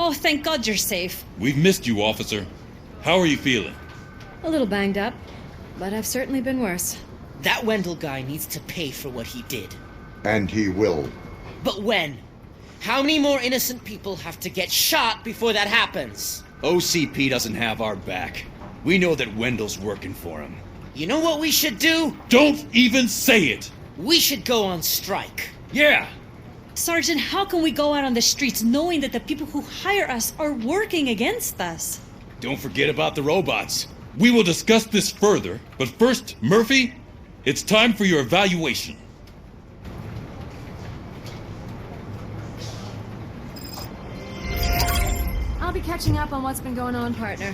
Oh, thank God you're safe. We've missed you, officer. How are you feeling? A little banged up, but I've certainly been worse. That Wendell guy needs to pay for what he did. And he will. But when? How many more innocent people have to get shot before that happens? OCP doesn't have our back. We know that Wendell's working for him. You know what we should do? Don't even say it! We should go on strike. Yeah! Sergeant, how can we go out on the streets knowing that the people who hire us are working against us? Don't forget about the robots. We will discuss this further, but first, Murphy, it's time for your evaluation. I'll be catching up on what's been going on, partner.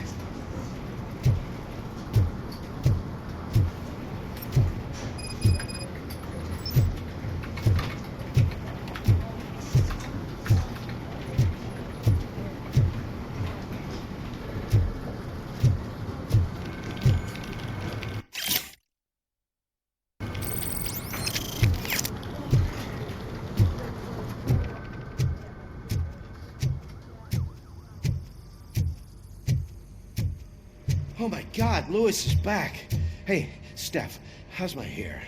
Oh my God, Lewis is back. Hey, Steph, how's my hair?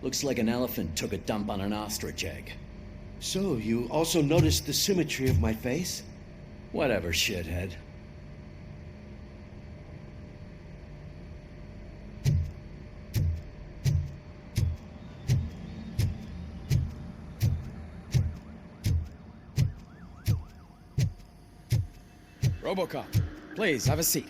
Looks like an elephant took a dump on an ostrich egg. So, you also noticed the symmetry of my face? Whatever, shithead. Robocop, please, have a seat.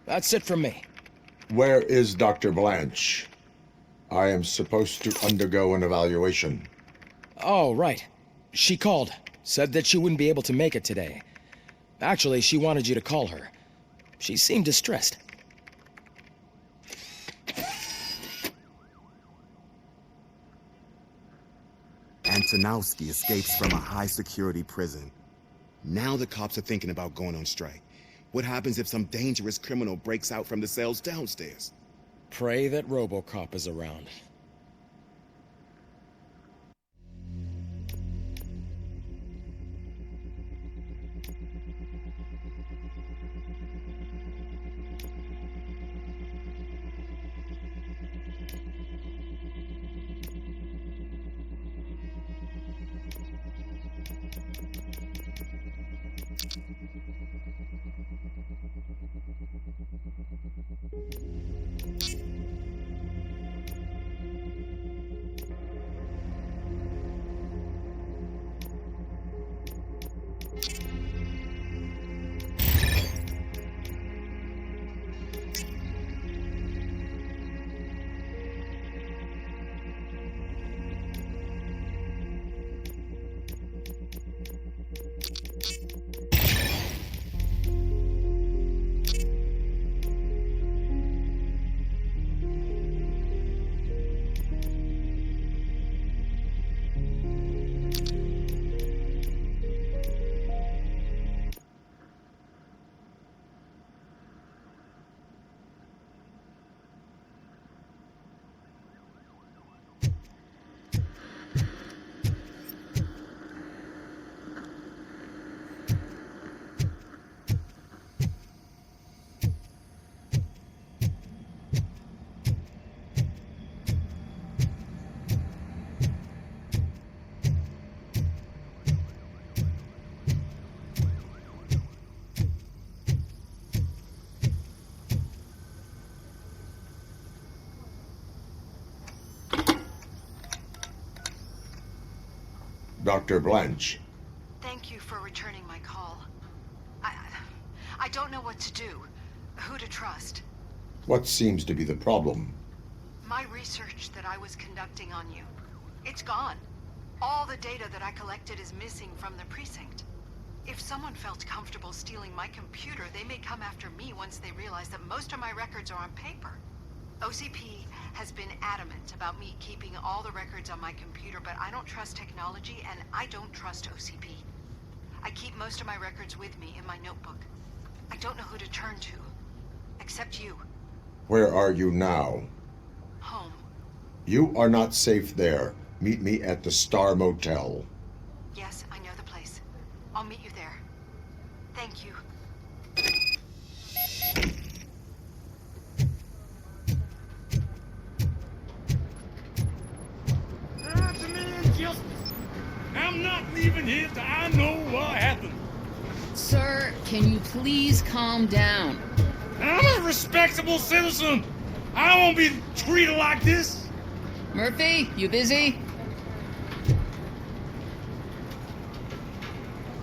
That's it from me. Where is Dr. Blanche? I am supposed to undergo an evaluation. Oh, right. She called. Said that she wouldn't be able to make it today. Actually, she wanted you to call her. She seemed distressed. Antonowski escapes from a high-security prison. Now the cops are thinking about going on strike. What happens if some dangerous criminal breaks out from the cells downstairs? Pray that Robocop is around. Dr. Blanche. Thank you for returning my call. I don't know what to do, who to trust. What seems to be the problem? My research that I was conducting on you, it's gone. All the data that I collected is missing from the precinct. If someone felt comfortable stealing my computer, they may come after me once they realize that most of my records are on paper. OCP has been adamant about me keeping all the records on my computer, but I don't trust technology and I don't trust OCP. I keep most of my records with me in my notebook. I don't know who to turn to, except you. Where are you now? Home. You are not safe there. Meet me at the Star Motel. Yes, I know the place. I'll meet you there. Thank you. I'm not leaving here till I know what happened. Sir, can you please calm down? I'm a respectable citizen. I won't be treated like this. Murphy, you busy?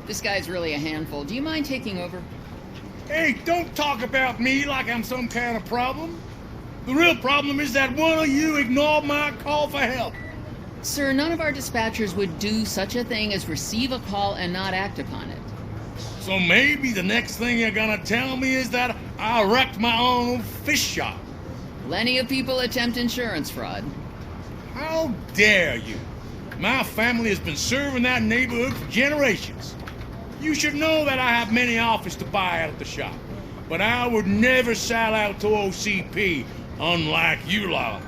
This guy's really a handful. Do you mind taking over? Hey, don't talk about me like I'm some kind of problem. The real problem is that one of you ignored my call for help. Sir, none of our dispatchers would do such a thing as receive a call and not act upon it. So maybe the next thing you're gonna tell me is that I wrecked my own fish shop. Plenty of people attempt insurance fraud. How dare you? My family has been serving that neighborhood for generations. You should know that I have many offers to buy out of the shop, but I would never sell out to OCP, unlike you lot.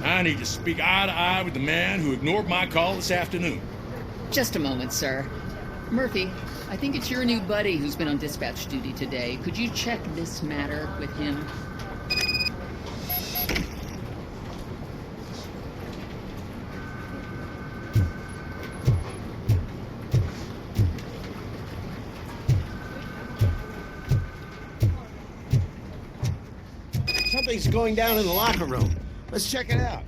I need to speak eye to eye with the man who ignored my call this afternoon. Just a moment, sir. Murphy, I think it's your new buddy who's been on dispatch duty today. Could you check this matter with him? Something's going down in the locker room. Let's check it out.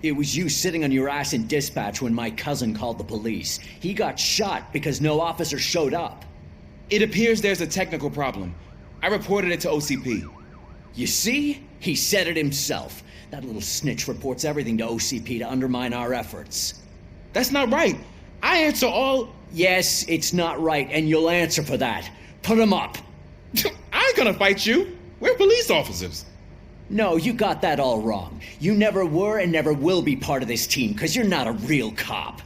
It was you sitting on your ass in dispatch when my cousin called the police. He got shot because no officer showed up. It appears there's a technical problem. I reported it to OCP. You see? He said it himself. That little snitch reports everything to OCP to undermine our efforts. That's not right. I answer all... Yes, it's not right, and you'll answer for that. Put him up. I ain't gonna fight you. We're police officers. No, you got that all wrong. You never were and never will be part of this team, because you're not a real cop.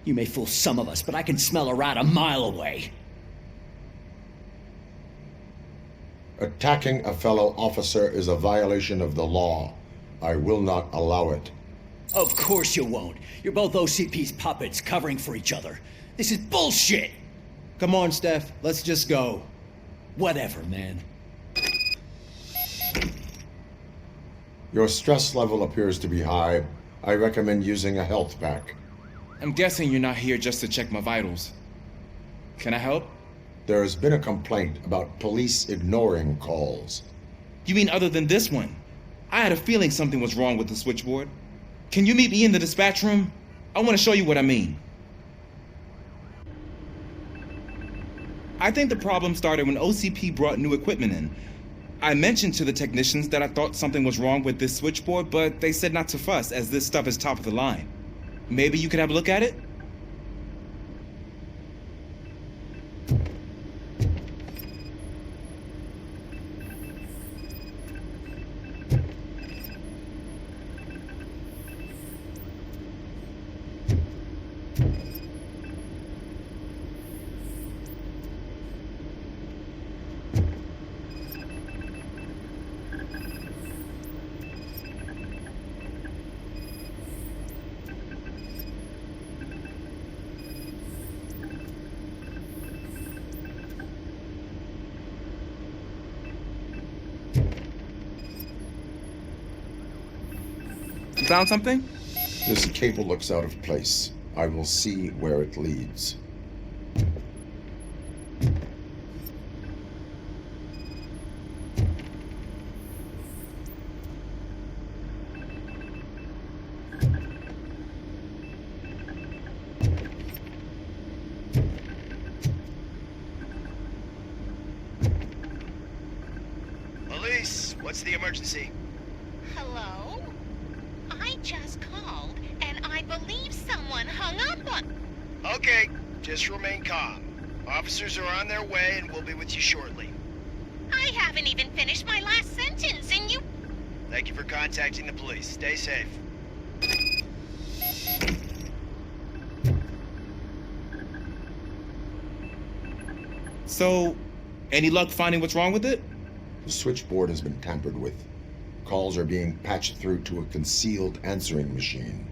You may fool some of us, but I can smell a rat a mile away. Attacking a fellow officer is a violation of the law. I will not allow it. Of course you won't. You're both OCP's puppets covering for each other. This is bullshit! Come on, Steph. Let's just go. Whatever, man. Your stress level appears to be high. I recommend using a health pack. I'm guessing you're not here just to check my vitals. Can I help? There has been a complaint about police ignoring calls. You mean other than this one? I had a feeling something was wrong with the switchboard. Can you meet me in the dispatch room? I want to show you what I mean. I think the problem started when OCP brought new equipment in. I mentioned to the technicians that I thought something was wrong with this switchboard, but they said not to fuss, as this stuff is top of the line. Maybe you could have a look at it? You found something? This cable looks out of place. I will see where it leads. Police, what's the emergency? Hello? I just called, and I believe someone hung up on... Okay, just remain calm. Officers are on their way and we'll be with you shortly. I haven't even finished my last sentence, and you... Thank you for contacting the police. Stay safe. So, any luck finding what's wrong with it? The switchboard has been tampered with. Calls are being patched through to a concealed answering machine.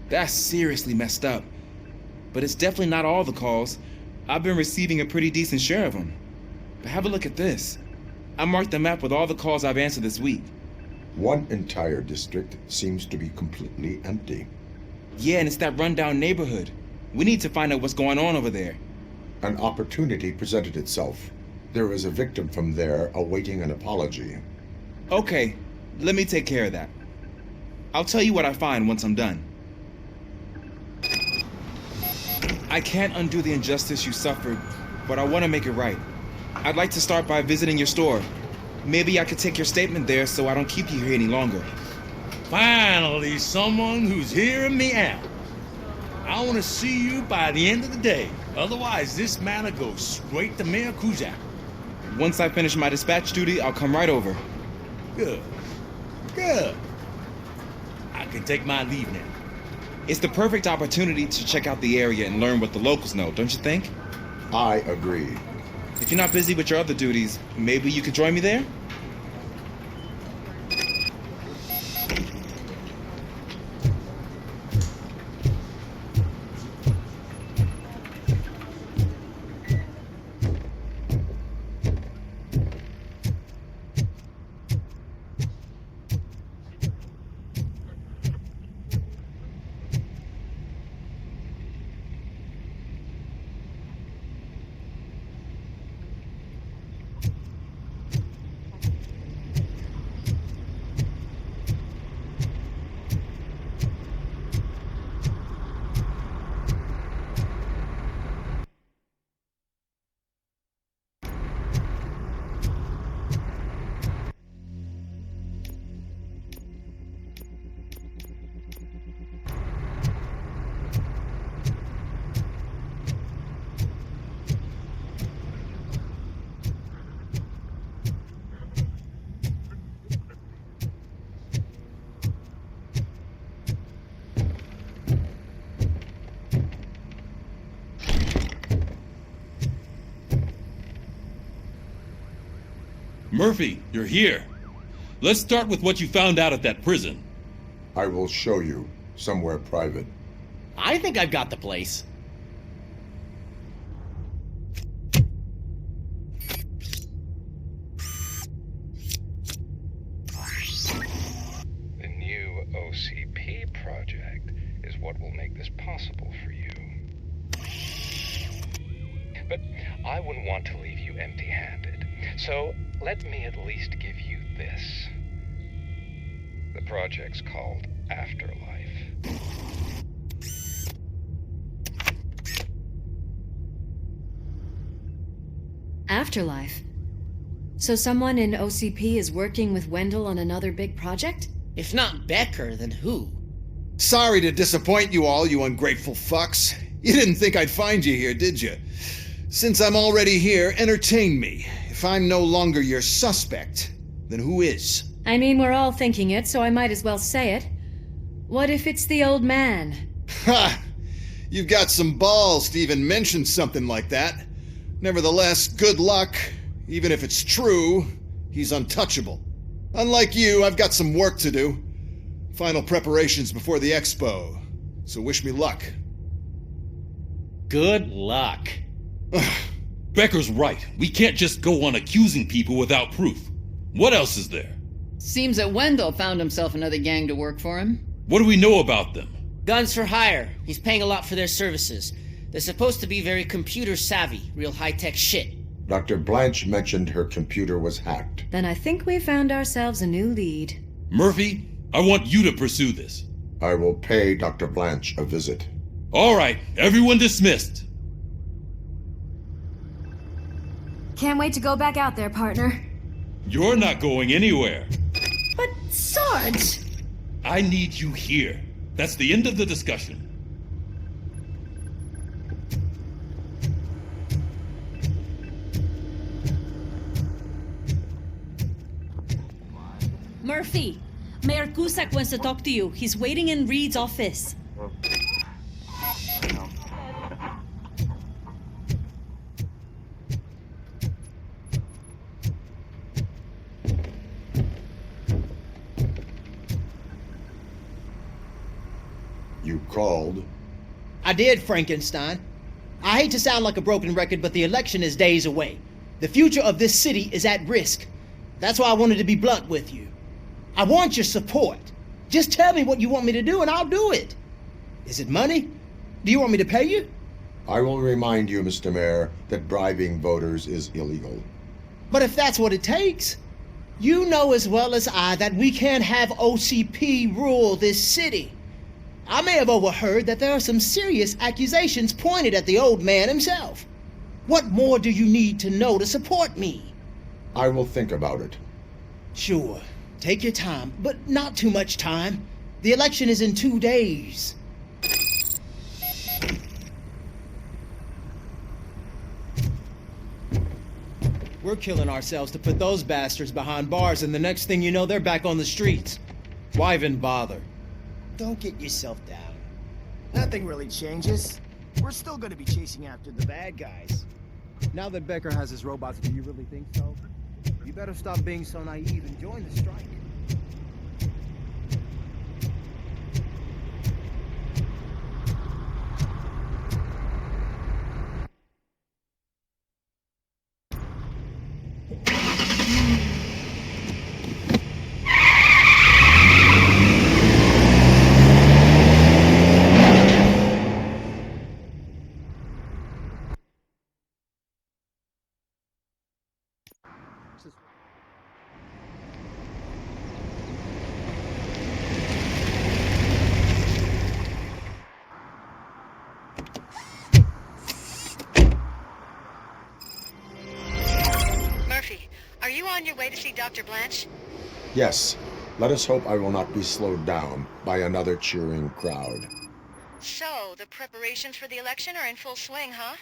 That's seriously messed up. But it's definitely not all the calls. I've been receiving a pretty decent share of them. But have a look at this. I marked the map with all the calls I've answered this week. One entire district seems to be completely empty. Yeah, and it's that rundown neighborhood. We need to find out what's going on over there. An opportunity presented itself. There is a victim from there awaiting an apology. Okay, let me take care of that. I'll tell you what I find once I'm done. I can't undo the injustice you suffered, but I want to make it right. I'd like to start by visiting your store. Maybe I could take your statement there so I don't keep you here any longer. Finally, someone who's hearing me out. I want to see you by the end of the day. Otherwise, this matter goes straight to Mayor Kuzak. Once I finish my dispatch duty, I'll come right over. Good. Good. I can take my leave now. It's the perfect opportunity to check out the area and learn what the locals know, don't you think? I agree. If you're not busy with your other duties, maybe you could join me there? Murphy, you're here. Let's start with what you found out at that prison. I will show you, somewhere private. I think I've got the place. The new OCP project is what will make this possible for you. But I wouldn't want to leave you empty-handed, so let me at least give you this. The project's called AFTERLIFE. Afterlife? So someone in OCP is working with Wendell on another big project? If not Becker, then who? Sorry to disappoint you all, you ungrateful fucks. You didn't think I'd find you here, did you? Since I'm already here, entertain me. If I'm no longer your suspect, then who is? I mean, we're all thinking it, so I might as well say it. What if it's the old man? Ha! You've got some balls to even mention something like that. Nevertheless, good luck. Even if it's true, he's untouchable. Unlike you, I've got some work to do. Final preparations before the expo. So wish me luck. Good luck. Becker's right. We can't just go on accusing people without proof. What else is there? Seems that Wendell found himself another gang to work for him. What do we know about them? Guns for hire. He's paying a lot for their services. They're supposed to be very computer savvy, real high-tech shit. Dr. Blanche mentioned her computer was hacked. Then I think we found ourselves a new lead. Murphy, I want you to pursue this. I will pay Dr. Blanche a visit. All right, everyone dismissed. Can't wait to go back out there, partner. You're not going anywhere. But, Sarge! I need you here. That's the end of the discussion. Murphy, Mayor Cusack wants to talk to you. He's waiting in Reed's office. You called? I did, Frankenstein. I hate to sound like a broken record, but the election is days away. The future of this city is at risk. That's why I wanted to be blunt with you. I want your support. Just tell me what you want me to do and I'll do it. Is it money? Do you want me to pay you? I will remind you, Mr. Mayor, that bribing voters is illegal. But if that's what it takes, you know as well as I that we can't have OCP rule this city. I may have overheard that there are some serious accusations pointed at the old man himself. What more do you need to know to support me? I will think about it. Sure. Take your time, but not too much time. The election is in 2 days. We're killing ourselves to put those bastards behind bars, and the next thing you know, they're back on the streets. Why even bother? Don't get yourself down. Nothing really changes. We're still gonna be chasing after the bad guys. Now that Becker has his robots, do you really think so? You better stop being so naive and join the strike. Murphy, are you on your way to see Dr. Blanche? Yes. Let us hope I will not be slowed down by another cheering crowd. So, the preparations for the election are in full swing, huh?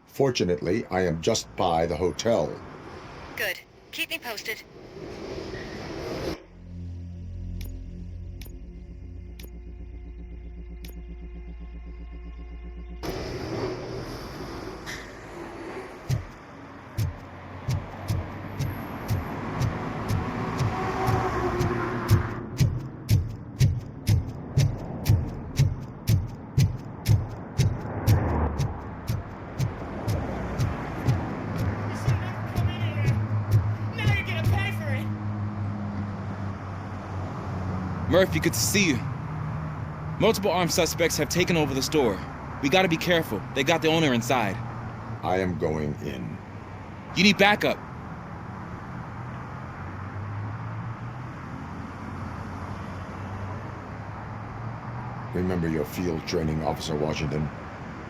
Fortunately, I am just by the hotel. Good. Keep me posted. Murphy, good to see you. Multiple armed suspects have taken over the store. We gotta be careful. They got the owner inside. I am going in. You need backup. Remember your field training, Officer Washington.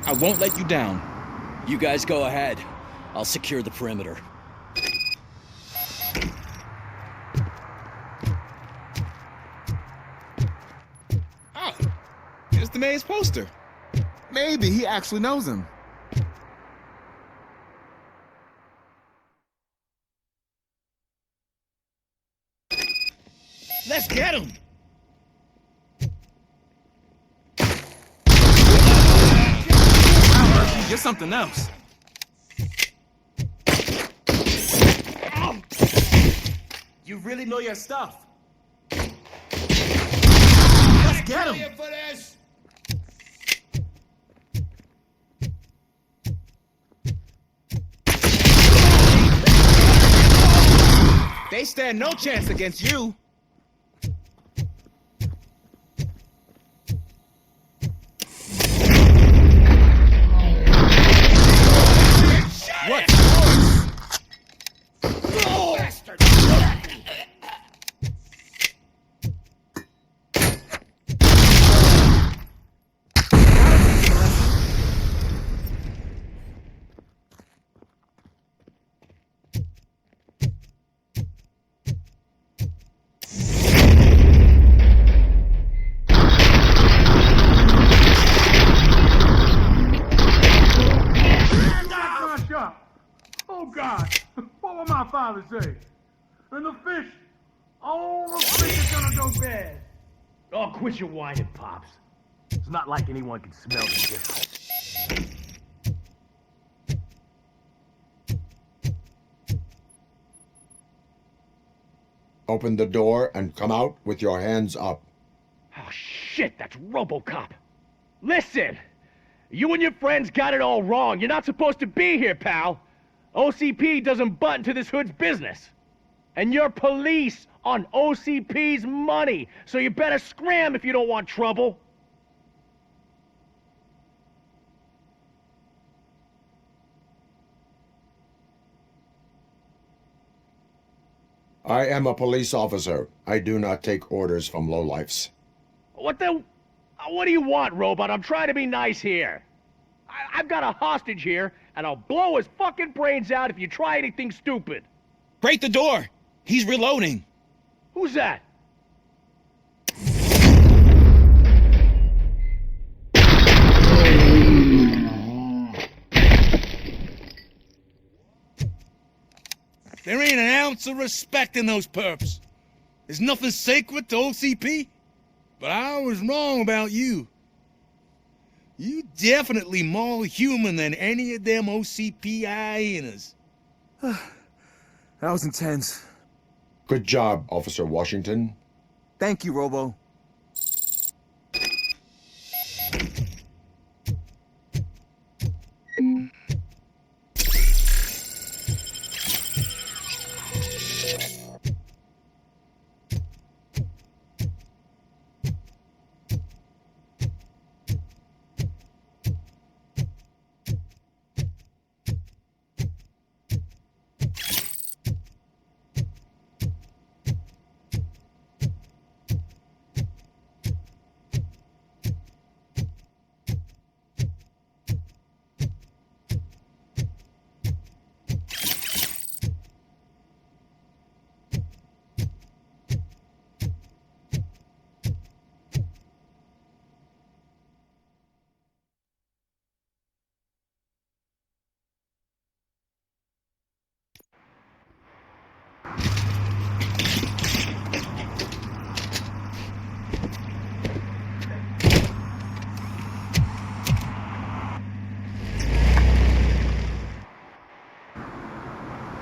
I won't let you down. You guys go ahead. I'll secure the perimeter. Oh, it's the mayor's poster. Maybe he actually knows him. Let's get him! Wow, Murphy, you're something else. You really know your stuff. Let's get him! They stand no chance against you. What? Oh, bastard! Oh, God! What will my father say? And the fish! Oh, the fish are gonna go bad! Oh, quit your whining, Pops. It's not like anyone can smell the difference. Open the door and come out with your hands up. Oh, shit, that's Robocop. Listen! You and your friends got it all wrong. You're not supposed to be here, pal. OCP doesn't butt into this hood's business. And you're police on OCP's money, so you better scram if you don't want trouble. I am a police officer. I do not take orders from lowlifes. What do you want, Robot? I'm trying to be nice here. I've got a hostage here, and I'll blow his fucking brains out if you try anything stupid. Break the door! He's reloading! Who's that? There ain't an ounce of respect in those perps. There's nothing sacred to OCP. But I was wrong about you. You definitely more human than any of them OCP hyenas. That was intense. Good job, Officer Washington. Thank you, Robo.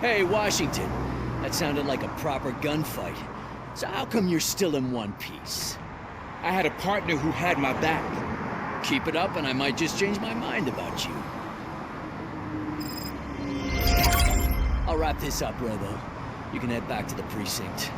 Hey, Washington. That sounded like a proper gunfight. So how come you're still in one piece? I had a partner who had my back. Keep it up and I might just change my mind about you. I'll wrap this up, Robo. You can head back to the precinct.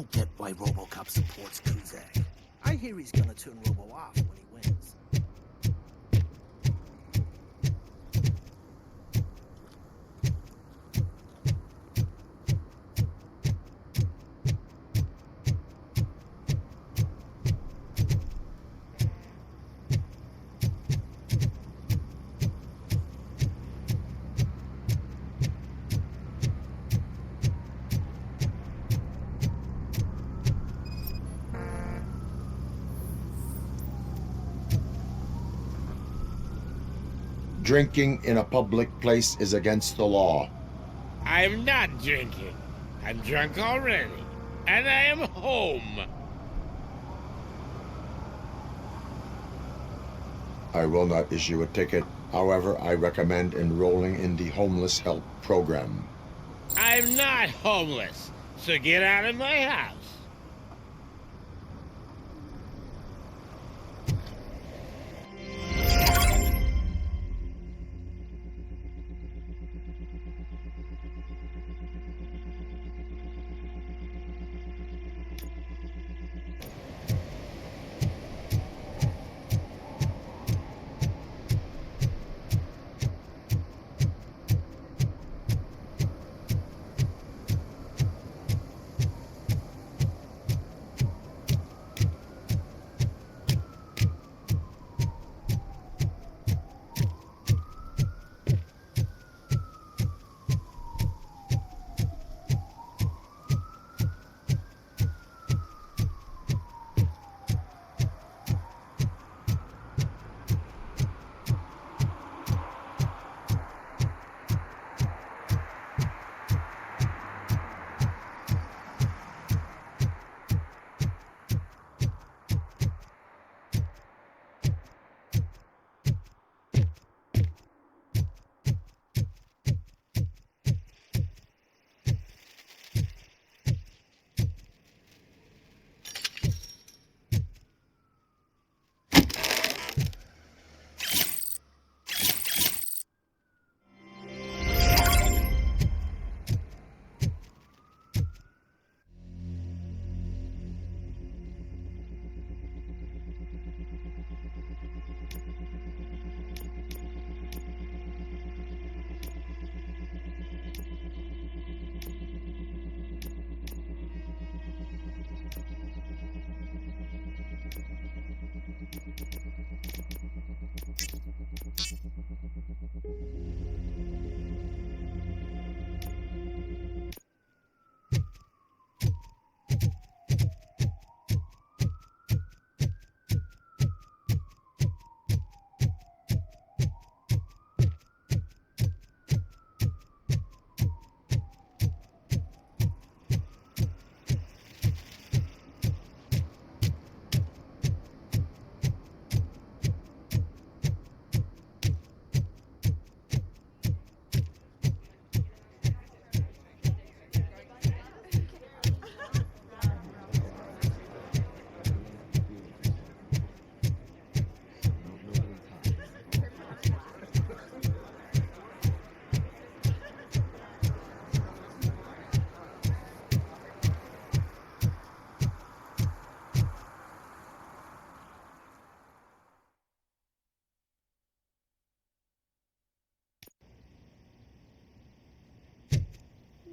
don't get why Robocop supports Kuzak. I hear he's gonna turn Robo off when he wins. Drinking in a public place is against the law. I'm not drinking. I'm drunk already. And I am home. I will not issue a ticket. However, I recommend enrolling in the homeless help program. I'm not homeless, so get out of my house.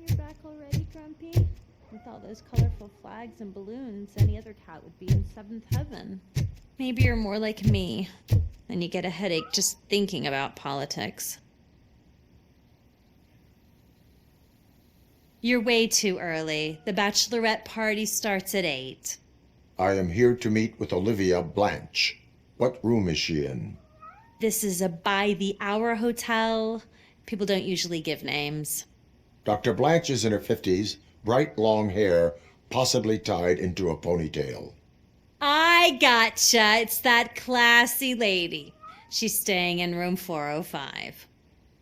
You're back already, Grumpy? With all those colorful flags and balloons, any other cat would be in seventh heaven. Maybe you're more like me, and you get a headache just thinking about politics. You're way too early. The bachelorette party starts at 8. I am here to meet with Olivia Blanche. What room is she in? This is a by-the-hour hotel. People don't usually give names. Dr. Blanche is in her 50s, bright long hair, possibly tied into a ponytail. I gotcha. It's that classy lady. She's staying in room 405.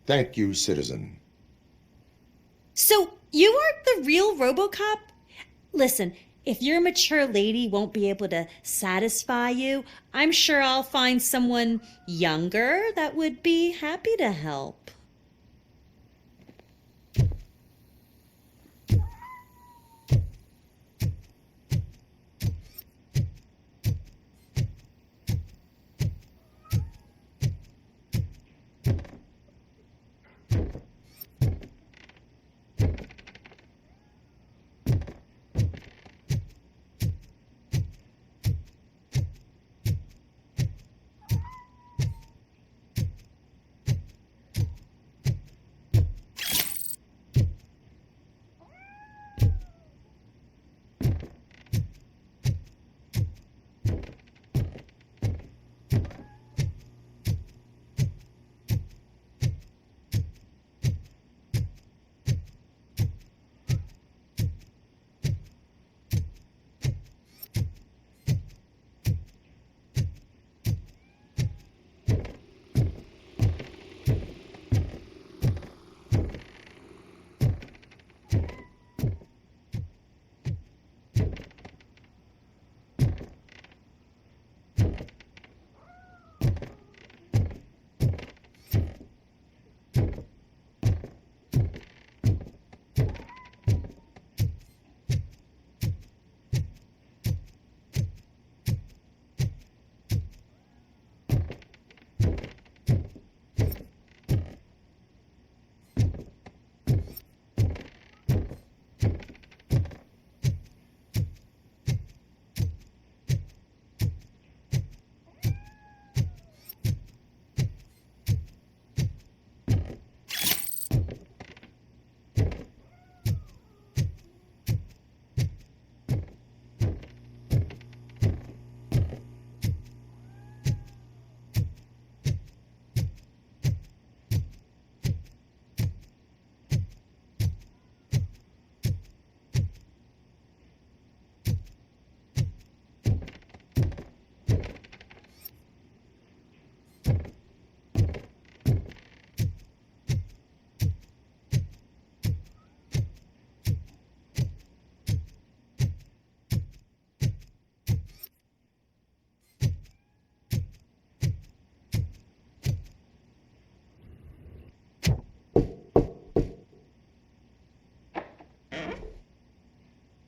Thank you, citizen. So, you aren't the real Robocop? Listen, if your mature lady won't be able to satisfy you, I'm sure I'll find someone younger that would be happy to help.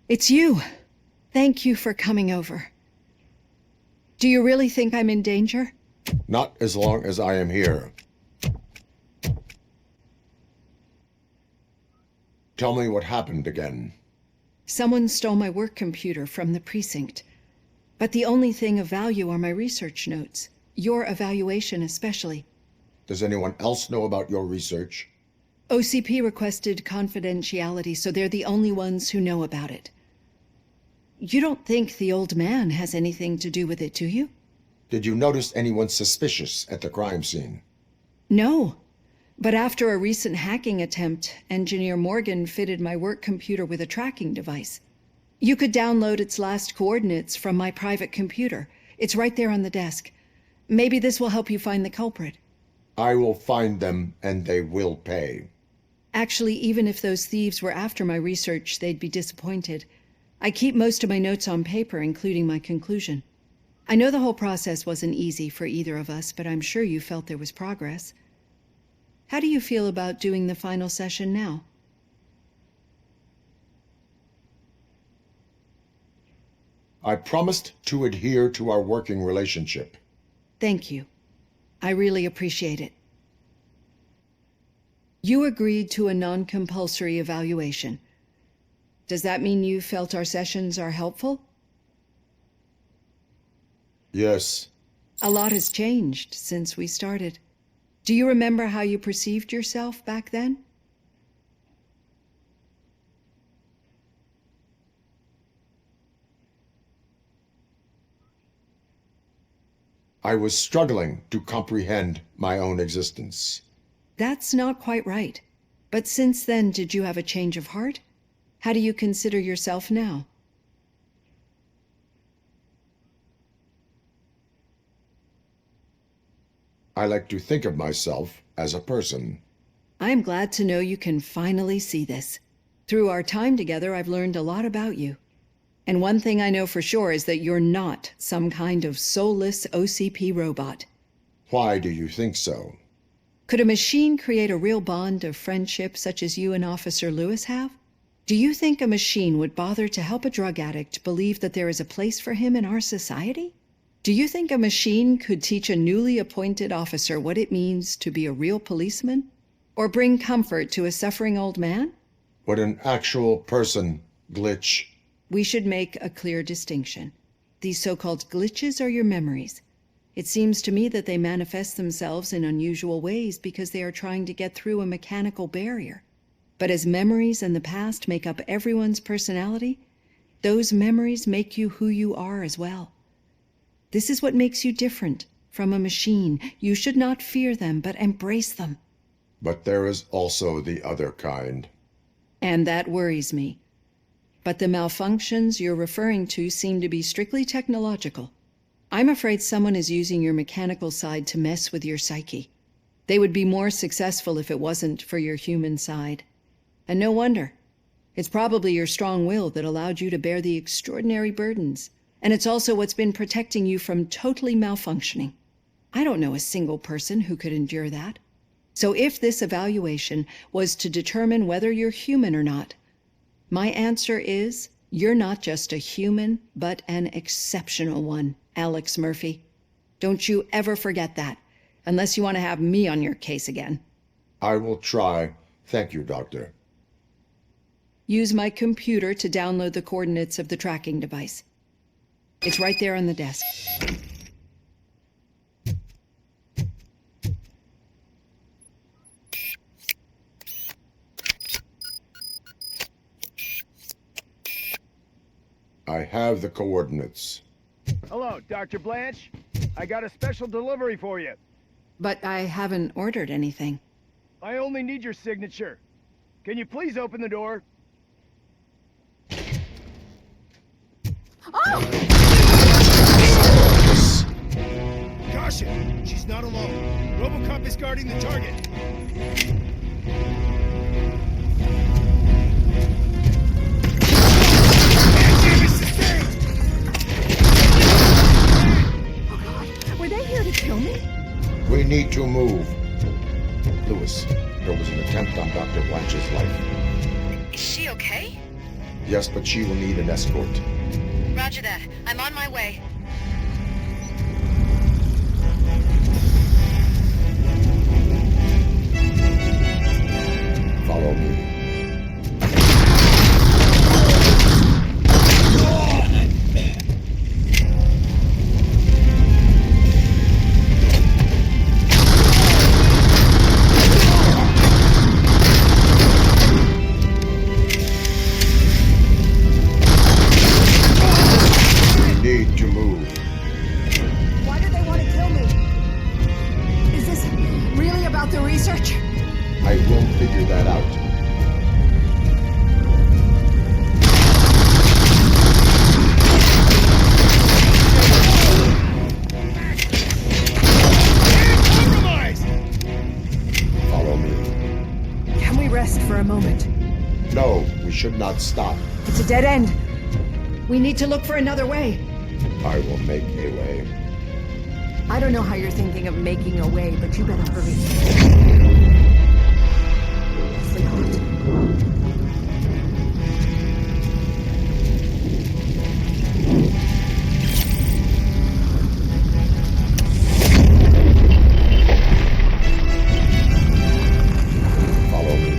It's you. Thank you for coming over. Do you really think I'm in danger? Not as long as I am here. Tell me what happened again. Someone stole my work computer from the precinct. But the only thing of value are my research notes. Your evaluation especially. Does anyone else know about your research? OCP requested confidentiality, so they're the only ones who know about it. You don't think the old man has anything to do with it, do you? Did you notice anyone suspicious at the crime scene? No. But after a recent hacking attempt, Engineer Morgan fitted my work computer with a tracking device. You could download its last coordinates from my private computer. It's right there on the desk. Maybe this will help you find the culprit. I will find them, and they will pay. Actually, even if those thieves were after my research, they'd be disappointed. I keep most of my notes on paper, including my conclusion. I know the whole process wasn't easy for either of us, but I'm sure you felt there was progress. How do you feel about doing the final session now? I promised to adhere to our working relationship. Thank you. I really appreciate it. You agreed to a non-compulsory evaluation. Does that mean you felt our sessions are helpful? Yes. A lot has changed since we started. Do you remember how you perceived yourself back then? I was struggling to comprehend my own existence. That's not quite right. But since then, did you have a change of heart? How do you consider yourself now? I like to think of myself as a person. I'm glad to know you can finally see this. Through our time together, I've learned a lot about you. And one thing I know for sure is that you're not some kind of soulless OCP robot. Why do you think so? Could a machine create a real bond of friendship such as you and Officer Lewis have? Do you think a machine would bother to help a drug addict believe that there is a place for him in our society? Do you think a machine could teach a newly appointed officer what it means to be a real policeman? Or bring comfort to a suffering old man? Would an actual person glitch? We should make a clear distinction. These so-called glitches are your memories. It seems to me that they manifest themselves in unusual ways because they are trying to get through a mechanical barrier. But as memories and the past make up everyone's personality, those memories make you who you are as well. This is what makes you different from a machine. You should not fear them, but embrace them. But there is also the other kind. And that worries me. But the malfunctions you're referring to seem to be strictly technological. I'm afraid someone is using your mechanical side to mess with your psyche. They would be more successful if it wasn't for your human side. And no wonder. It's probably your strong will that allowed you to bear the extraordinary burdens. And it's also what's been protecting you from totally malfunctioning. I don't know a single person who could endure that. So if this evaluation was to determine whether you're human or not, my answer is, you're not just a human, but an exceptional one, Alex Murphy. Don't you ever forget that, unless you want to have me on your case again. I will try. Thank you, Doctor. Use my computer to download the coordinates of the tracking device. It's right there on the desk. I have the coordinates. Hello, Dr. Blanche. I got a special delivery for you. But I haven't ordered anything. I only need your signature. Can you please open the door? Oh! Caution! She's not alone. Robocop is guarding the target. Were they here to kill me? We need to move. Lewis, there was an attempt on Dr. Blanche's life. Is she okay? Yes, but she will need an escort. Roger that. I'm on my way. Follow me. Need to move. Why do they want to kill me? Is this really about the research? I will figure that out. Follow me. Can we rest for a moment? No, we should not stop. It's a dead end. We need to look for another way. I will make a way. I don't know how you're thinking of making a way, but you better hurry. Follow me.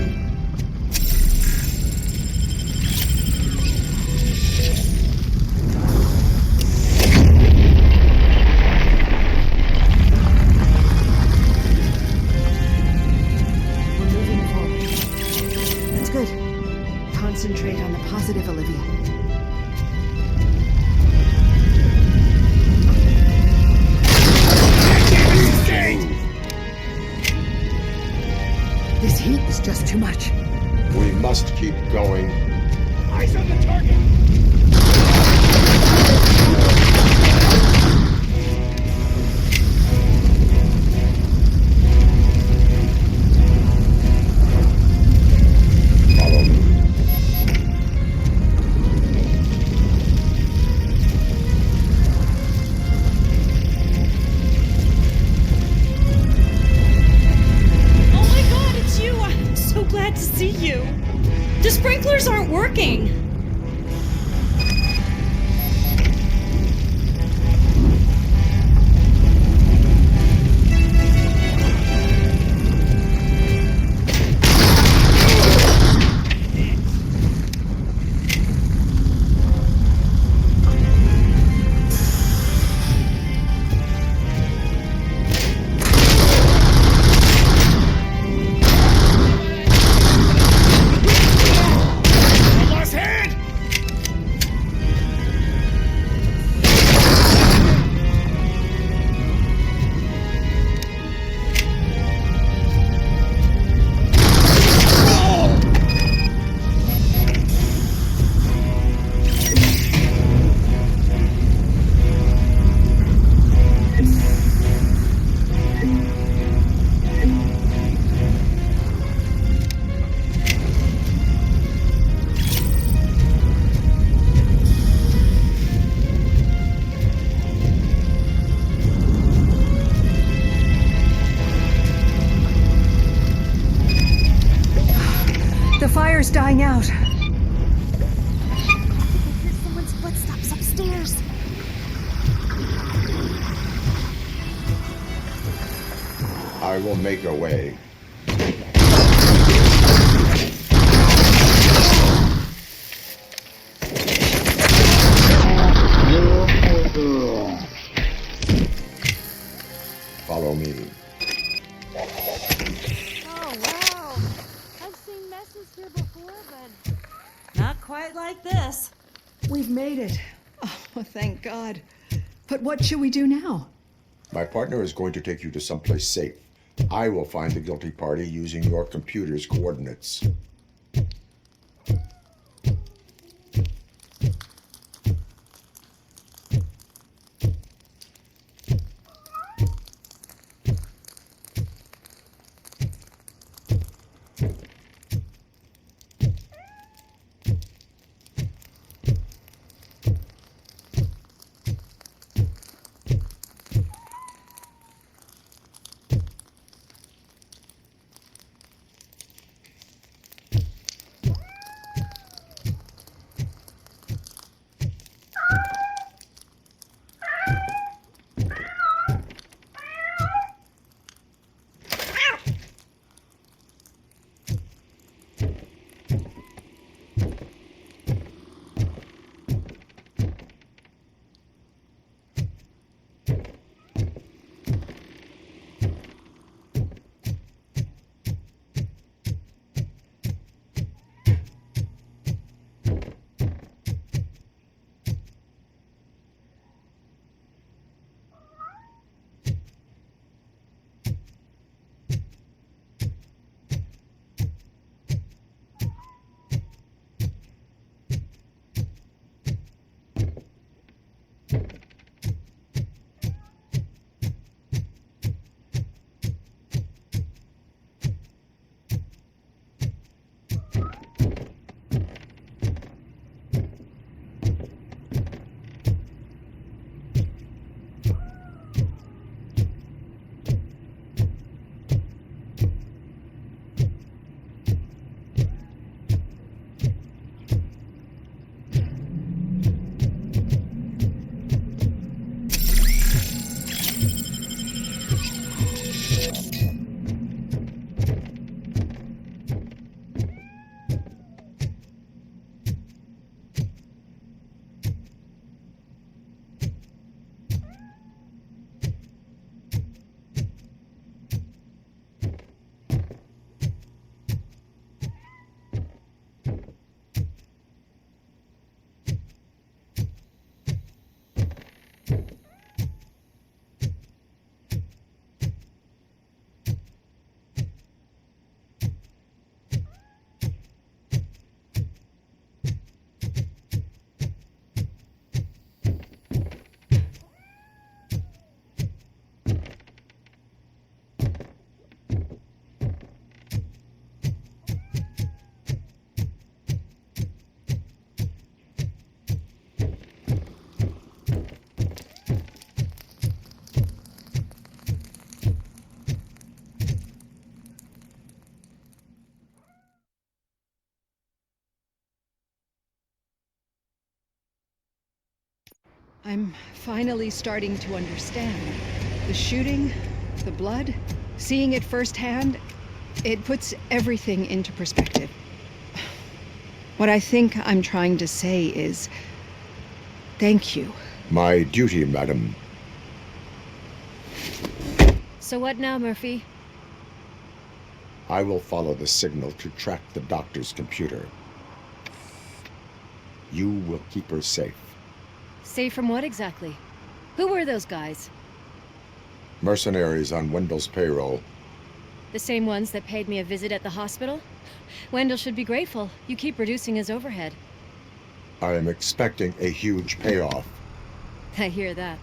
We're moving forward. That's good. Concentrate on the positive, Olivia. This heat is just too much. We must keep going. Eyes on the target! Follow me. Oh my god, it's you! I'm so glad to see you. The sprinklers aren't working. Lost hand! The fire's dying out. I hear someone's footsteps upstairs. I will make a way. Follow me. Oh, wow. I've seen messes here before, but not quite like this. We've made it. Oh, thank God. But what should we do now? My partner is going to take you to someplace safe. I will find the guilty party using your computer's coordinates. I'm finally starting to understand. The shooting, the blood, seeing it firsthand, it puts everything into perspective. What I think I'm trying to say is, thank you. My duty, madam. So what now, Murphy? I will follow the signal to track the doctor's computer. You will keep her safe. Safe from what exactly? Who were those guys? Mercenaries on Wendell's payroll. The same ones that paid me a visit at the hospital? Wendell should be grateful. You keep reducing his overhead. I am expecting a huge payoff. I hear that.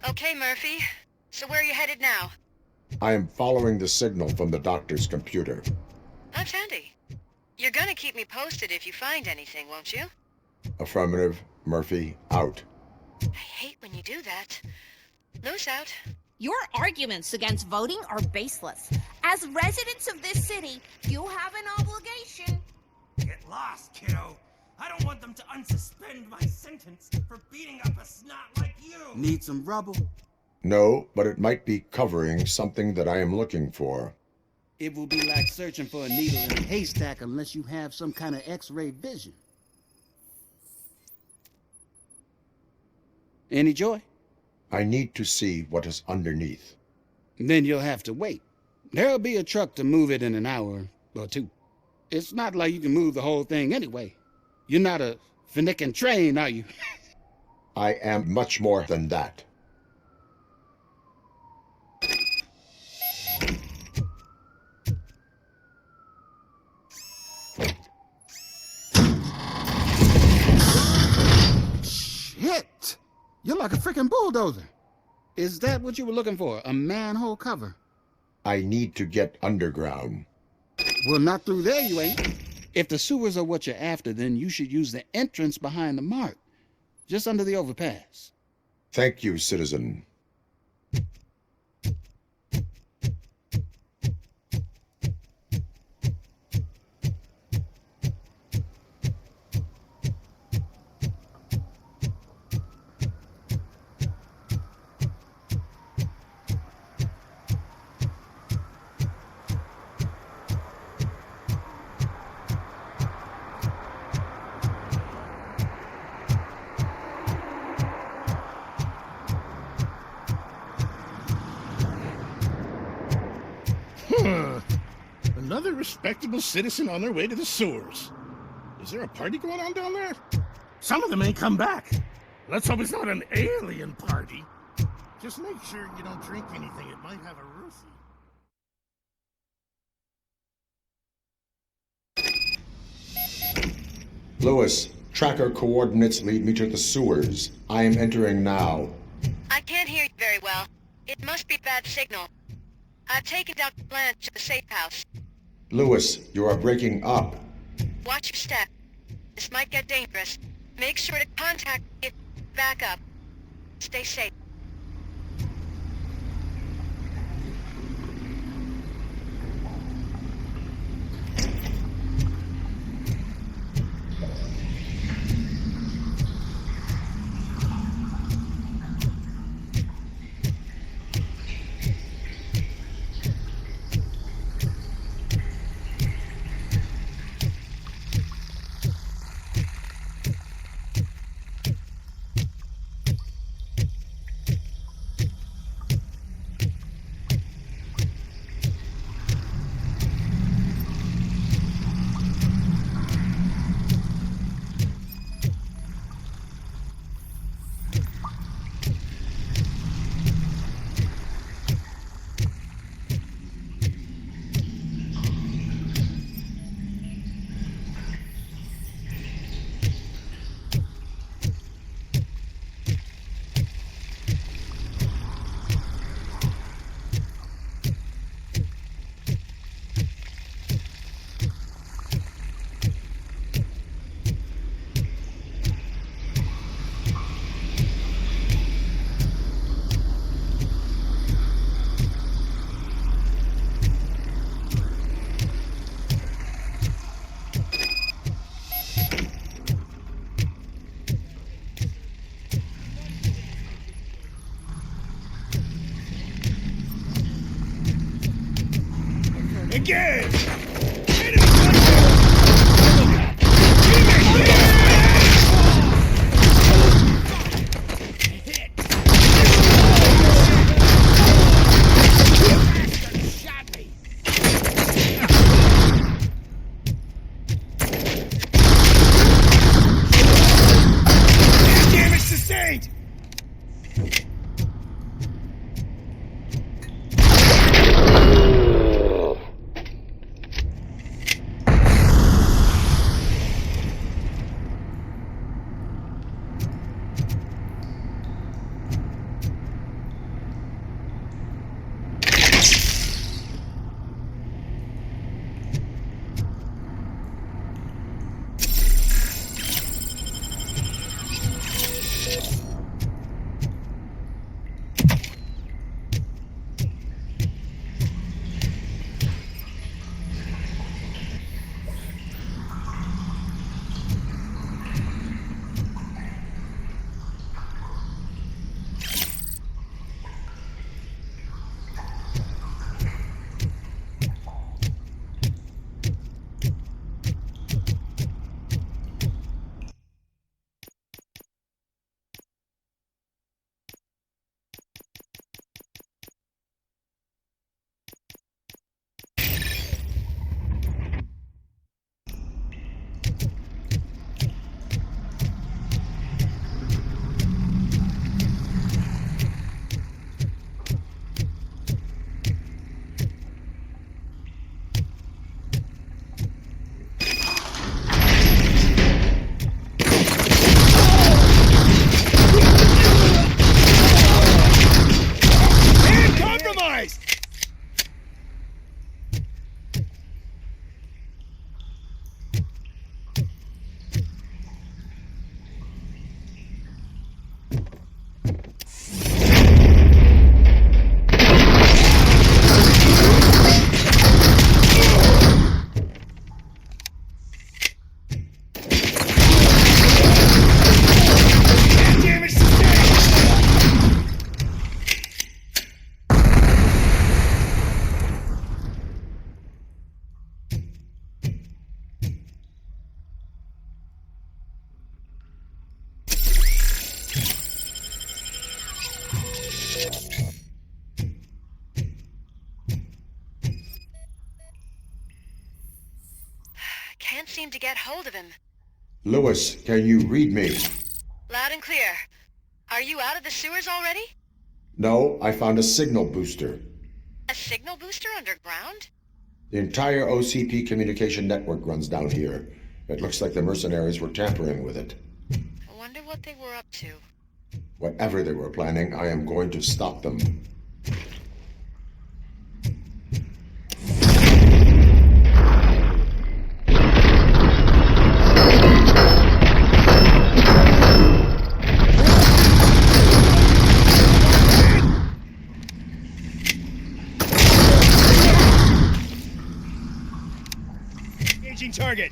Okay, Murphy. So where are you headed now? I am following the signal from the doctor's computer. That's handy. You're gonna keep me posted if you find anything, won't you? Affirmative. Murphy, out. I hate when you do that. Loose out. Your arguments against voting are baseless. As residents of this city, you have an obligation. Get lost, kiddo. I don't want them to unsuspend my sentence for beating up a snot like you. Need some rubble? No, but it might be covering something that I am looking for. It will be like searching for a needle in a haystack unless you have some kind of X-ray vision. Any joy? I need to see what is underneath. Then you'll have to wait. There'll be a truck to move it in an hour or two. It's not like you can move the whole thing anyway. You're not a finicking train, are you? I am much more than that. Shit! You're like a freaking bulldozer. Is that what you were looking for? A manhole cover? I need to get underground. Well, not through there, you ain't. If the sewers are what you're after, then you should use the entrance behind the mark. Just under the overpass. Thank you, citizen. Another respectable citizen on their way to the sewers. Is there a party going on down there? Some of them ain't come back. Let's hope it's not an alien party. Just make sure you don't drink anything. It might have a roofie. Lewis, tracker coordinates lead me to the sewers. I am entering now. I can't hear you very well. It must be bad signal. I've taken Dr. Blanche to the safe house. Lewis, you are breaking up. Watch your step. This might get dangerous. Make sure to contact me if back up. Stay safe. again! Damage sustained! Can't seem to get hold of him. Lewis, can you read me? Loud and clear. Are you out of the sewers already? No, I found a signal booster. A signal booster underground? The entire OCP communication network runs down here. It looks like the mercenaries were tampering with it. I wonder what they were up to. Whatever they were planning, I am going to stop them. Engaging target.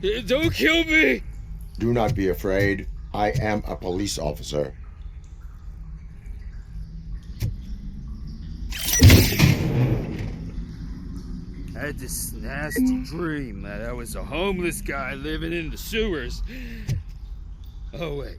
Don't kill me! Do not be afraid. I am a police officer. I had this nasty dream that I was a homeless guy living in the sewers. Oh, wait.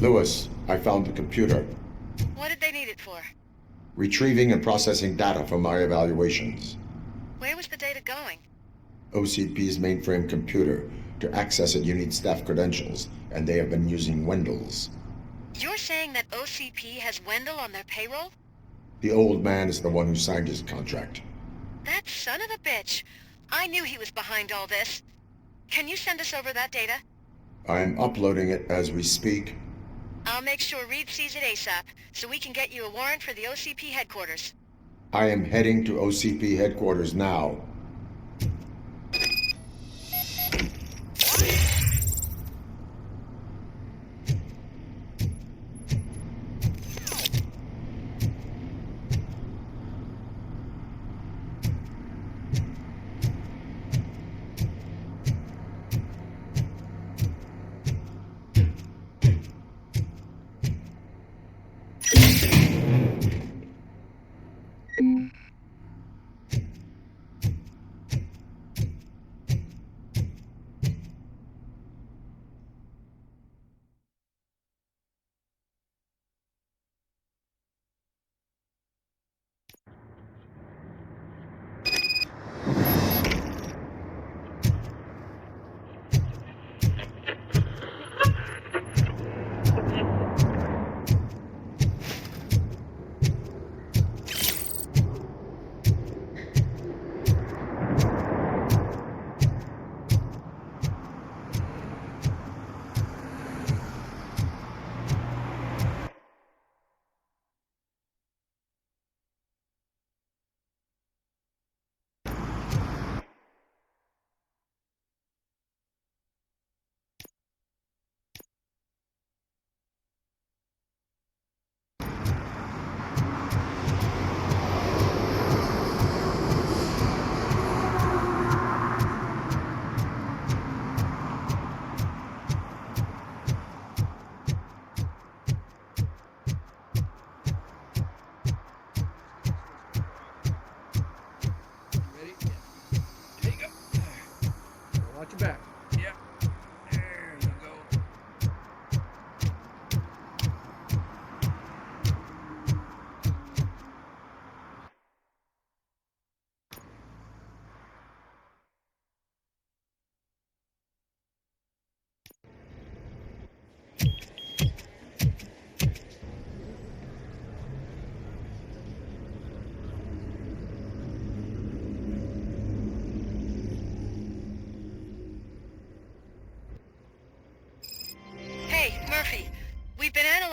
Lewis, I found the computer. What did they need it for? Retrieving and processing data from my evaluations. Where was the data going? OCP's mainframe computer. To access it, you need staff credentials, and they have been using Wendell's. You're saying that OCP has Wendell on their payroll? The old man is the one who signed his contract. That son of a bitch. I knew he was behind all this. Can you send us over that data? I'm uploading it as we speak. I'll make sure Reed sees it ASAP, so we can get you a warrant for the OCP headquarters. I am heading to OCP headquarters now.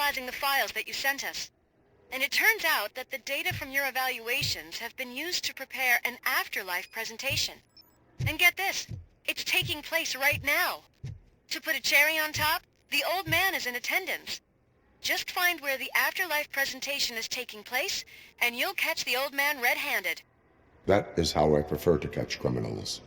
reprising the files that you sent us. And it turns out that the data from your evaluations have been used to prepare an afterlife presentation. And get this, it's taking place right now. To put a cherry on top, the old man is in attendance. Just find where the afterlife presentation is taking place, and you'll catch the old man red-handed. That is how I prefer to catch criminals.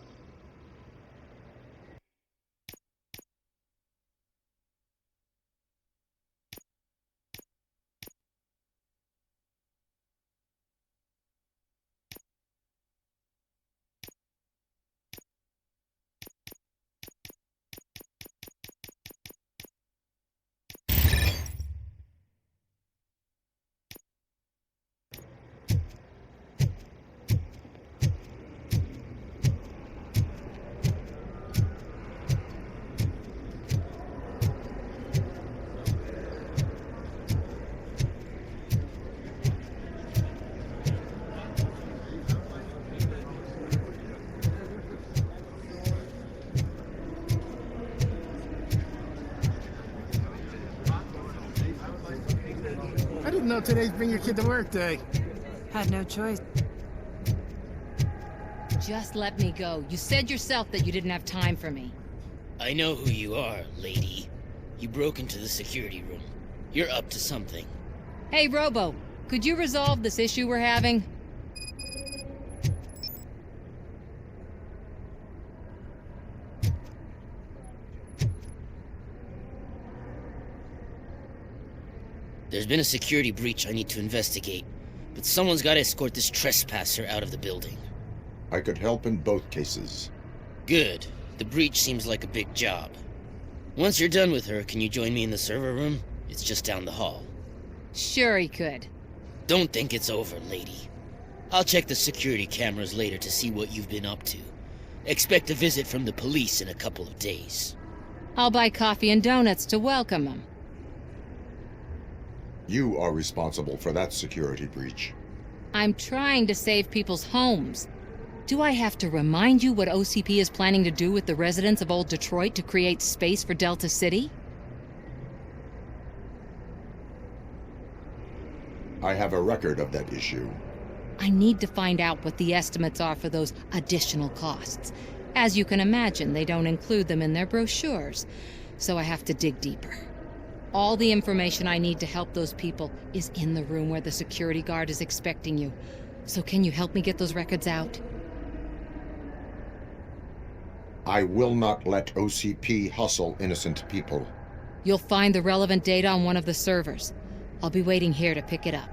I didn't know today's Bring Your Kid to Work Day. Had no choice. Just let me go. You said yourself that you didn't have time for me. I know who you are, lady. You broke into the security room. You're up to something. Hey, Robo, could you resolve this issue we're having? There's been a security breach I need to investigate, but someone's got to escort this trespasser out of the building. I could help in both cases. Good. The breach seems like a big job. Once you're done with her, can you join me in the server room? It's just down the hall. Sure he could. Don't think it's over, lady. I'll check the security cameras later to see what you've been up to. Expect a visit from the police in a couple of days. I'll buy coffee and donuts to welcome him. You are responsible for that security breach. I'm trying to save people's homes. Do I have to remind you what OCP is planning to do with the residents of Old Detroit to create space for Delta City? I have a record of that issue. I need to find out what the estimates are for those additional costs. As you can imagine, they don't include them in their brochures, so I have to dig deeper. All the information I need to help those people is in the room where the security guard is expecting you. So can you help me get those records out? I will not let OCP hustle innocent people. You'll find the relevant data on one of the servers. I'll be waiting here to pick it up.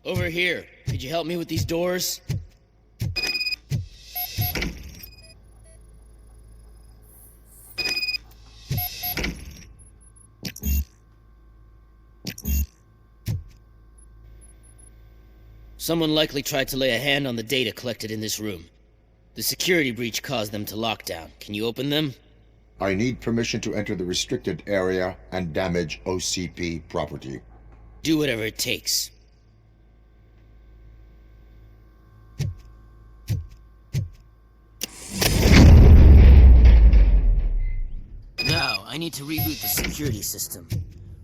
Over here. Could you help me with these doors? Someone likely tried to lay a hand on the data collected in this room. The security breach caused them to lock down. Can you open them? I need permission to enter the restricted area and damage OCP property. Do whatever it takes. Now, I need to reboot the security system.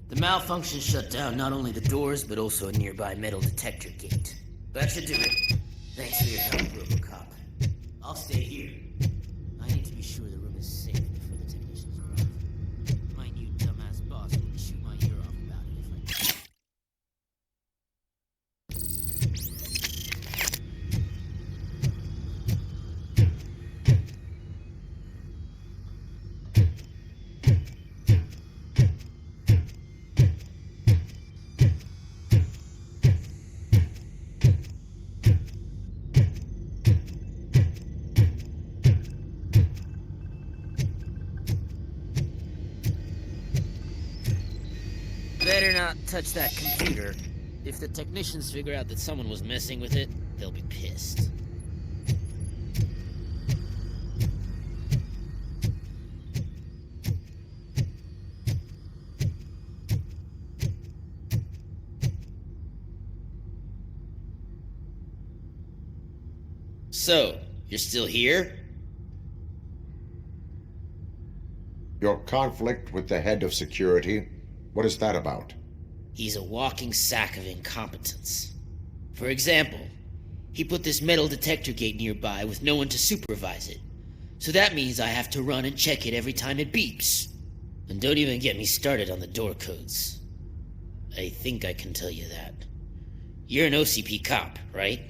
The malfunction shut down not only the doors, but also a nearby metal detector gate. That should do it. Thanks for your help, Robocop. I'll stay here. I need to be sure the room is safe before the technicians arrive. My new dumbass boss will shoot my ear off about it if I... Better not touch that computer. If the technicians figure out that someone was messing with it, they'll be pissed. So, you're still here? Your conflict with the head of security, what is that about? He's a walking sack of incompetence. For example, he put this metal detector gate nearby with no one to supervise it. So that means I have to run and check it every time it beeps. And don't even get me started on the door codes. I think I can tell you that. You're an OCP cop, right?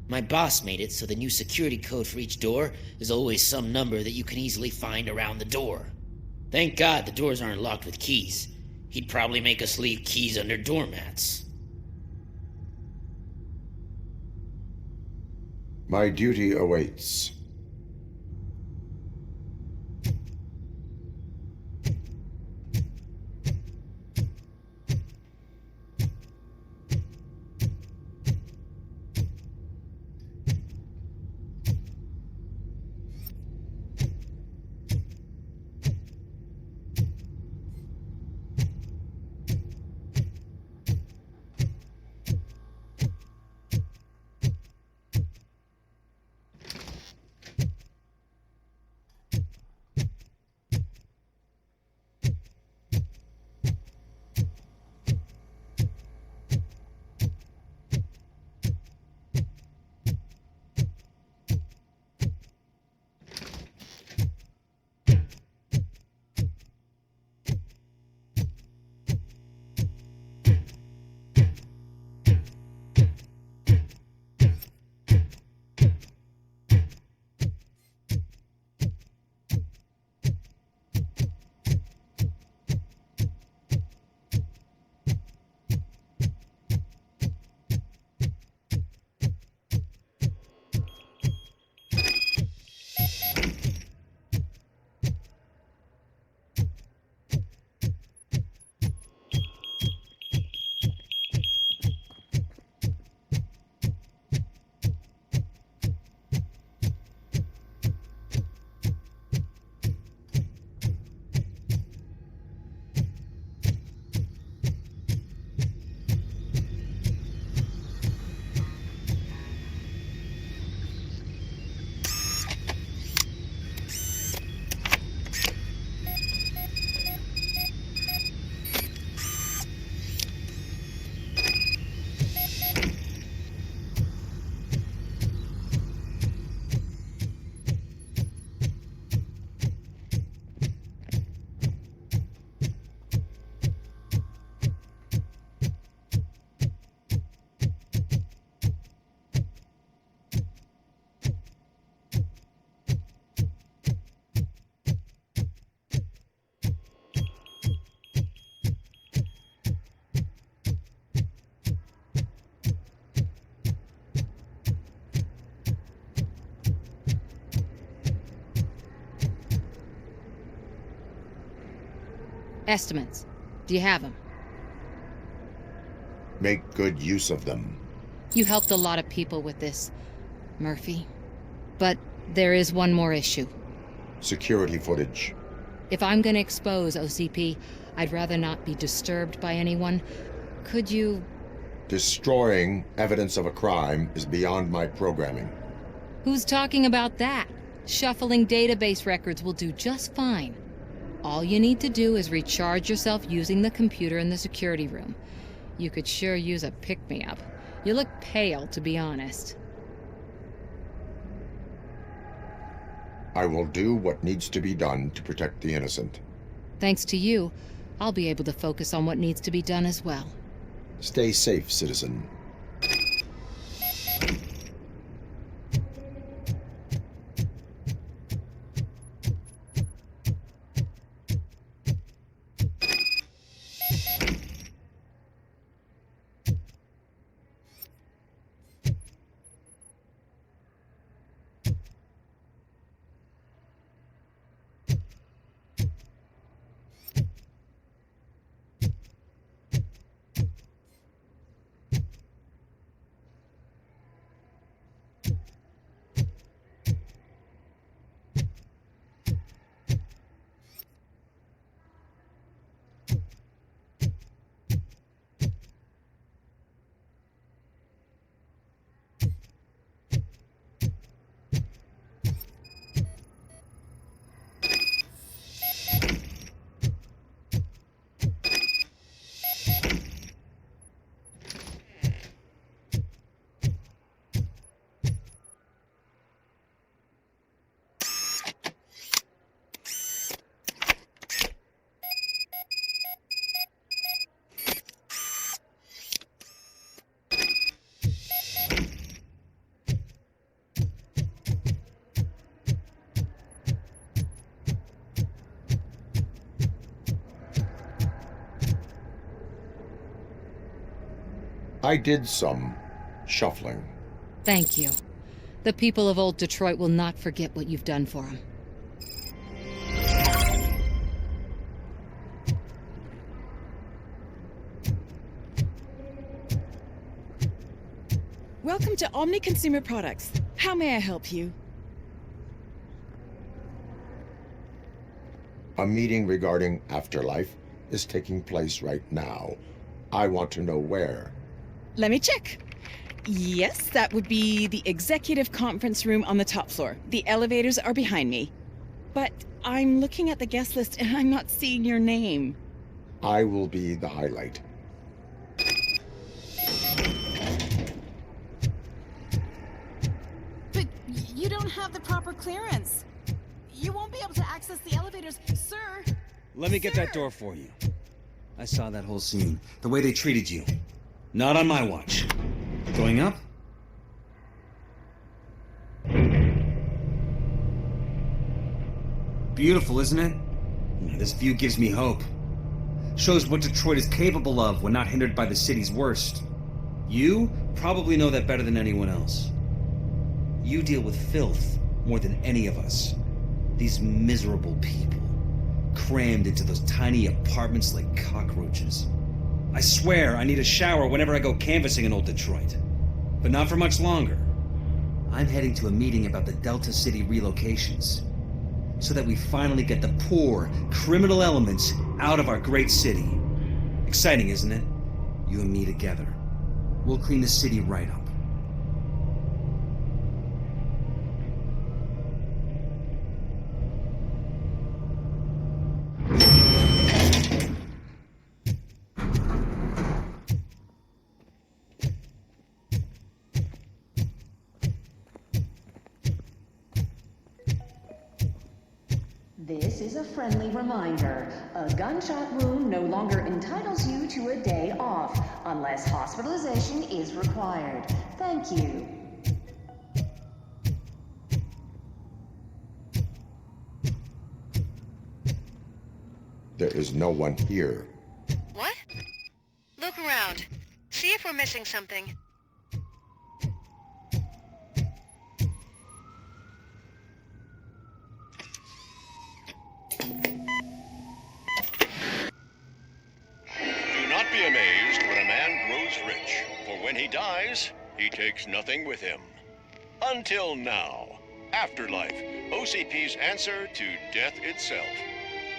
My boss made it so the new security code for each door is always some number that you can easily find around the door. Thank God the doors aren't locked with keys. He'd probably make us leave keys under doormats. My duty awaits. Estimates. Do you have them? Make good use of them. You helped a lot of people with this, Murphy. But there is one more issue. Security footage. If I'm gonna expose OCP, I'd rather not be disturbed by anyone. Could you... Destroying evidence of a crime is beyond my programming. Who's talking about that? Shuffling database records will do just fine. All you need to do is recharge yourself using the computer in the security room. You could sure use a pick-me-up. You look pale, to be honest. I will do what needs to be done to protect the innocent. Thanks to you, I'll be able to focus on what needs to be done as well. Stay safe, citizen. I did some shuffling. Thank you. The people of Old Detroit will not forget what you've done for them. Welcome to Omni Consumer Products. How may I help you? A meeting regarding Afterlife is taking place right now. I want to know where. Let me check. Yes, that would be the executive conference room on the top floor. The elevators are behind me. But I'm looking at the guest list and I'm not seeing your name. I will be the highlight. But you don't have the proper clearance. You won't be able to access the elevators, sir. Let me get that door for you. I saw that whole scene. The way they treated you. Not on my watch. Going up? Beautiful, isn't it? This view gives me hope. Shows what Detroit is capable of when not hindered by the city's worst. You probably know that better than anyone else. You deal with filth more than any of us. These miserable people, crammed into those tiny apartments like cockroaches. I swear I need a shower whenever I go canvassing in Old Detroit. But not for much longer. I'm heading to a meeting about the Delta City relocations, so that we finally get the poor, criminal elements out of our great city. Exciting, isn't it? You and me together. We'll clean the city right up. This is a friendly reminder. A gunshot wound no longer entitles you to a day off, unless hospitalization is required. Thank you. There is no one here. What? Look around. See if we're missing something. Do not be amazed when a man grows rich, for when he dies, he takes nothing with him. Until now. Afterlife, OCP's answer to death itself.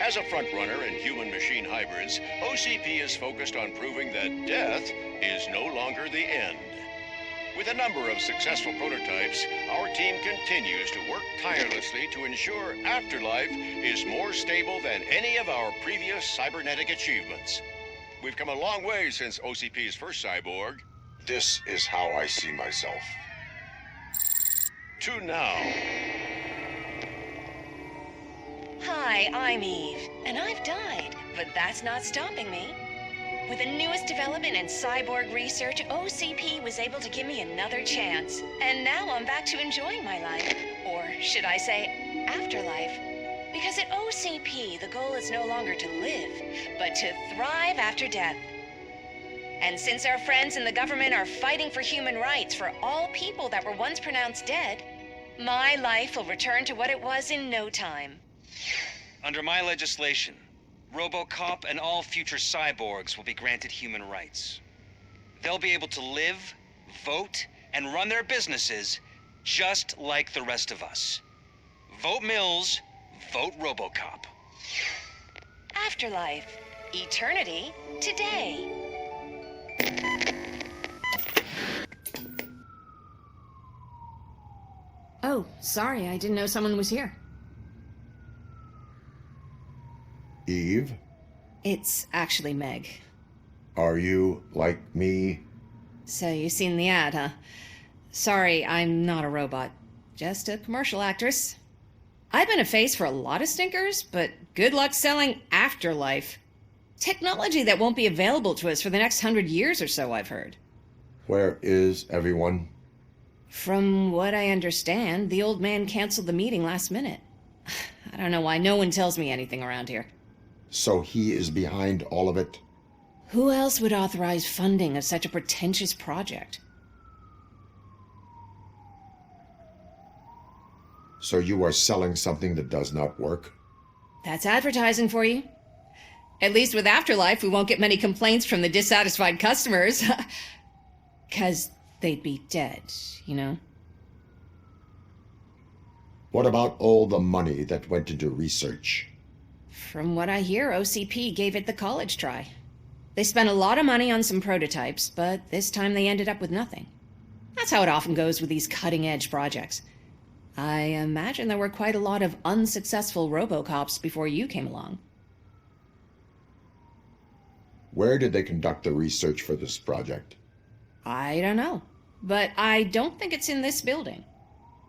As a frontrunner in human-machine hybrids, OCP is focused on proving that death is no longer the end. With a number of successful prototypes, our team continues to work tirelessly to ensure Afterlife is more stable than any of our previous cybernetic achievements. We've come a long way since OCP's first cyborg. This is how I see myself. To now. Hi, I'm Eve, and I've died, but that's not stopping me. With the newest development in cyborg research, OCP was able to give me another chance. And now I'm back to enjoying my life. Or should I say, afterlife. Because at OCP, the goal is no longer to live, but to thrive after death. And since our friends in the government are fighting for human rights for all people that were once pronounced dead, my life will return to what it was in no time. Under my legislation, Robocop and all future cyborgs will be granted human rights. They'll be able to live, vote, and run their businesses just like the rest of us. Vote Mills, vote Robocop. Afterlife. Eternity. Today. Oh, sorry, I didn't know someone was here. Eve, It's actually Meg. are you like me? So you've seen the ad, huh? Sorry, I'm not a robot. Just a commercial actress. I've been a face for a lot of stinkers, but good luck selling Afterlife. Technology that won't be available to us for the next 100 years or so, I've heard. Where is everyone? From what I understand, the old man canceled the meeting last minute. I don't know why no one tells me anything around here. So he is behind all of it? Who else would authorize funding of such a pretentious project? So you are selling something that does not work? That's advertising for you. At least with Afterlife, we won't get many complaints from the dissatisfied customers. 'Cause they'd be dead, you know? What about all the money that went into research? From what I hear, OCP gave it the college try. They spent a lot of money on some prototypes, but this time they ended up with nothing. That's how it often goes with these cutting-edge projects. I imagine there were quite a lot of unsuccessful Robocops before you came along. Where did they conduct the research for this project? I don't know, but I don't think it's in this building.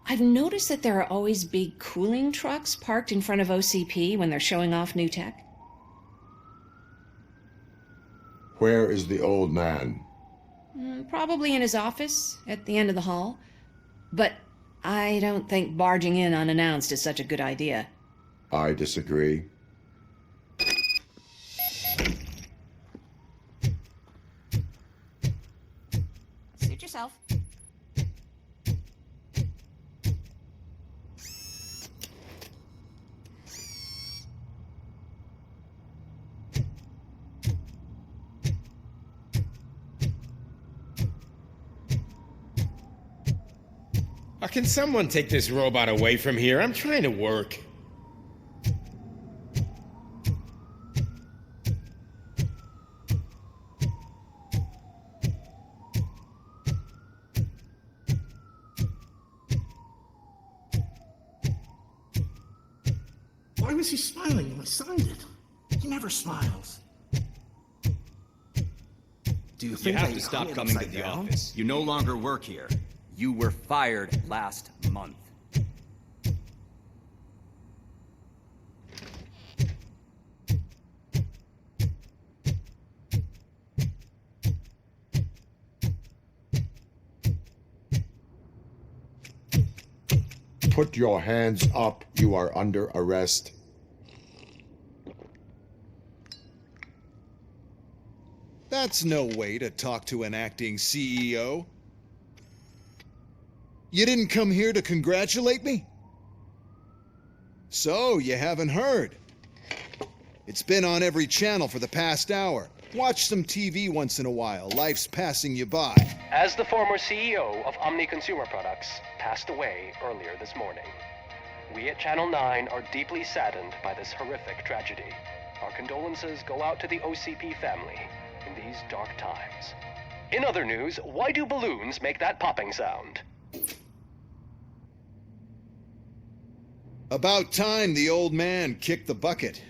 I've noticed that there are always big cooling trucks parked in front of OCP when they're showing off new tech. Where is the old man? Probably in his office, at the end of the hall. But I don't think barging in unannounced is such a good idea. I disagree. Suit yourself. Can someone take this robot away from here? I'm trying to work. Why was he smiling when I signed it? He never smiles. Do you You think have they to stop hung him coming to upside the down? office. You no longer work here. You were fired last month. Put your hands up. You are under arrest. That's no way to talk to an acting CEO. You didn't come here to congratulate me? So, you haven't heard. It's been on every channel for the past hour. Watch some TV once in a while. Life's passing you by. As the former CEO of Omni Consumer Products passed away earlier this morning, we at Channel 9 are deeply saddened by this horrific tragedy. Our condolences go out to the OCP family in these dark times. In other news, why do balloons make that popping sound? About time the old man kicked the bucket.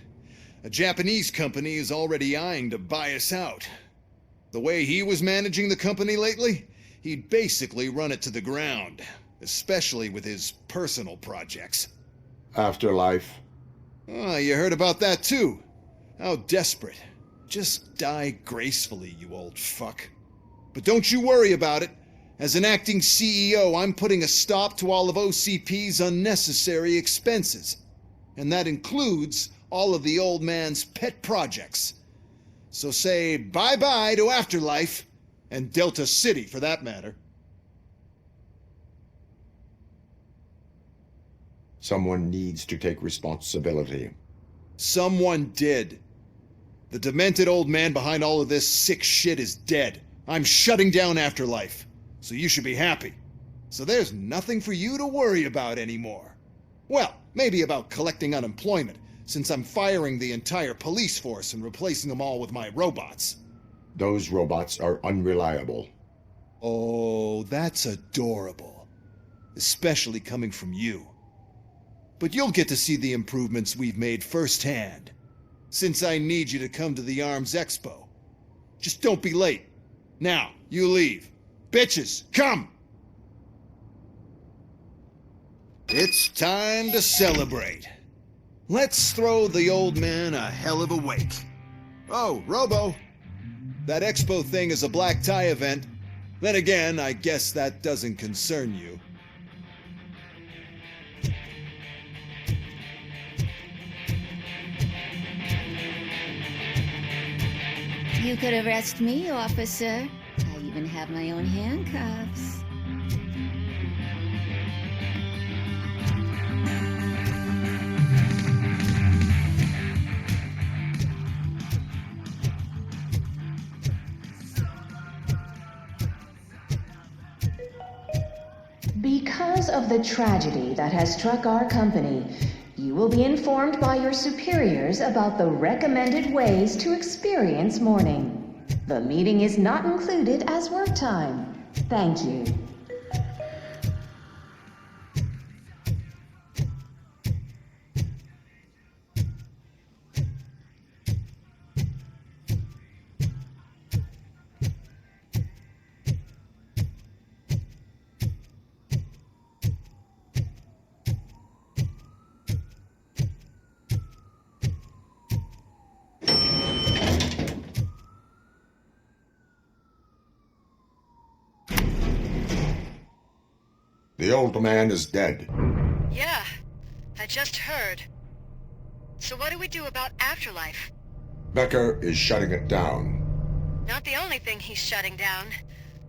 A Japanese company is already eyeing to buy us out. The way he was managing the company lately, he'd basically run it to the ground, especially with his personal projects. Afterlife. Oh, you heard about that too. How desperate. Just die gracefully, you old fuck. But don't you worry about it. As an acting CEO, I'm putting a stop to all of OCP's unnecessary expenses. And that includes all of the old man's pet projects. So say bye-bye to Afterlife, and Delta City for that matter. Someone needs to take responsibility. Someone did. The demented old man behind all of this sick shit is dead. I'm shutting down Afterlife. So you should be happy. So there's nothing for you to worry about anymore. Well, maybe about collecting unemployment, since I'm firing the entire police force and replacing them all with my robots. Those robots are unreliable. Oh, that's adorable. Especially coming from you. But you'll get to see the improvements we've made firsthand, since I need you to come to the ARMS Expo. Just don't be late. Now, you leave. Bitches, come! It's time to celebrate. Let's throw the old man a hell of a wake. Oh, Robo. That expo thing is a black tie event. Then again, I guess that doesn't concern you. You could arrest me, officer. I even have my own handcuffs. Because of the tragedy that has struck our company, you will be informed by your superiors about the recommended ways to experience mourning. The meeting is not included as work time. Thank you. The old man is dead. Yeah, I just heard. So what do we do about Afterlife? Becker is shutting it down. Not the only thing he's shutting down.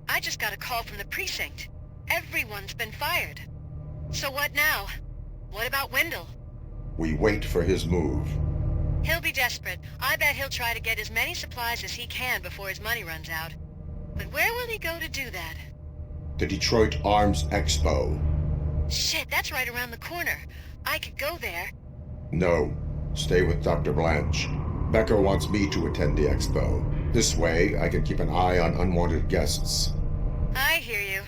I just got a call from the precinct. Everyone's been fired. So what now? What about Wendell? We wait for his move. He'll be desperate. I bet he'll try to get as many supplies as he can before his money runs out. But where will he go to do that? The Detroit Arms Expo. Shit, that's right around the corner. I could go there. No. Stay with Dr. Blanche. Becker wants me to attend the expo. This way, I can keep an eye on unwanted guests. I hear you.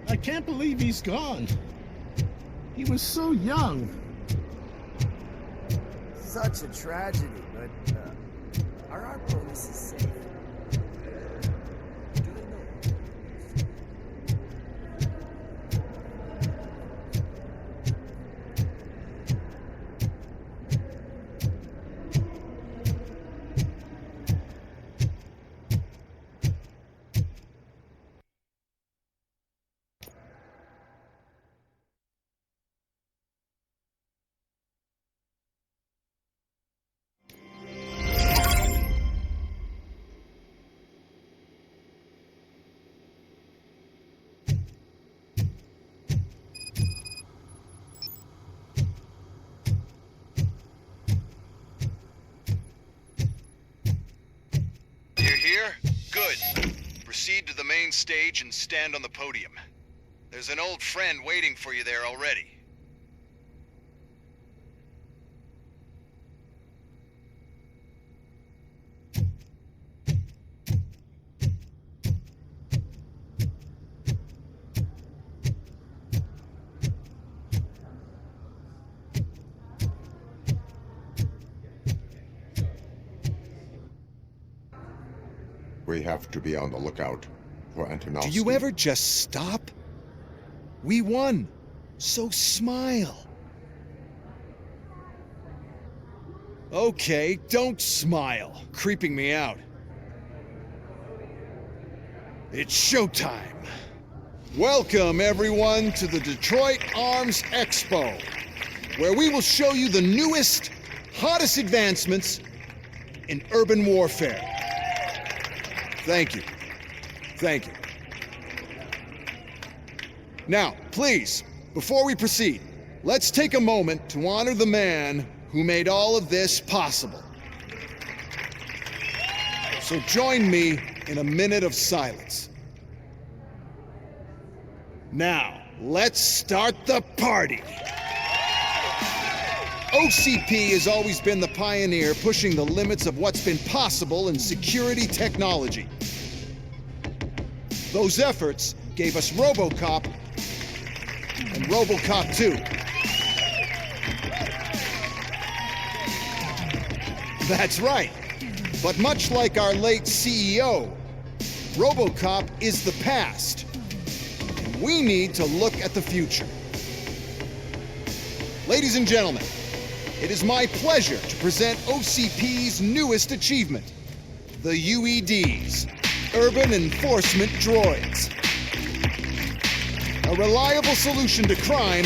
I can't believe he's gone. He was so young. Such a tragedy, but are our polices safe? Proceed to the main stage and stand on the podium. There's an old friend waiting for you there already. We have to be on the lookout for Antonovsky. Do you ever just stop? We won, so smile. Okay, don't smile, creeping me out. It's showtime. Welcome, everyone, to the Detroit Arms Expo, where we will show you the newest, hottest advancements in urban warfare. Thank you. Thank you. Now, please, before we proceed, let's take a moment to honor the man who made all of this possible. So join me in a minute of silence. Now, let's start the party. OCP has always been the pioneer pushing the limits of what's been possible in security technology. Those efforts gave us Robocop and Robocop 2. That's right. But much like our late CEO, Robocop is the past. And we need to look at the future. Ladies and gentlemen, it is my pleasure to present OCP's newest achievement, the UEDs, Urban Enforcement Droids. A reliable solution to crime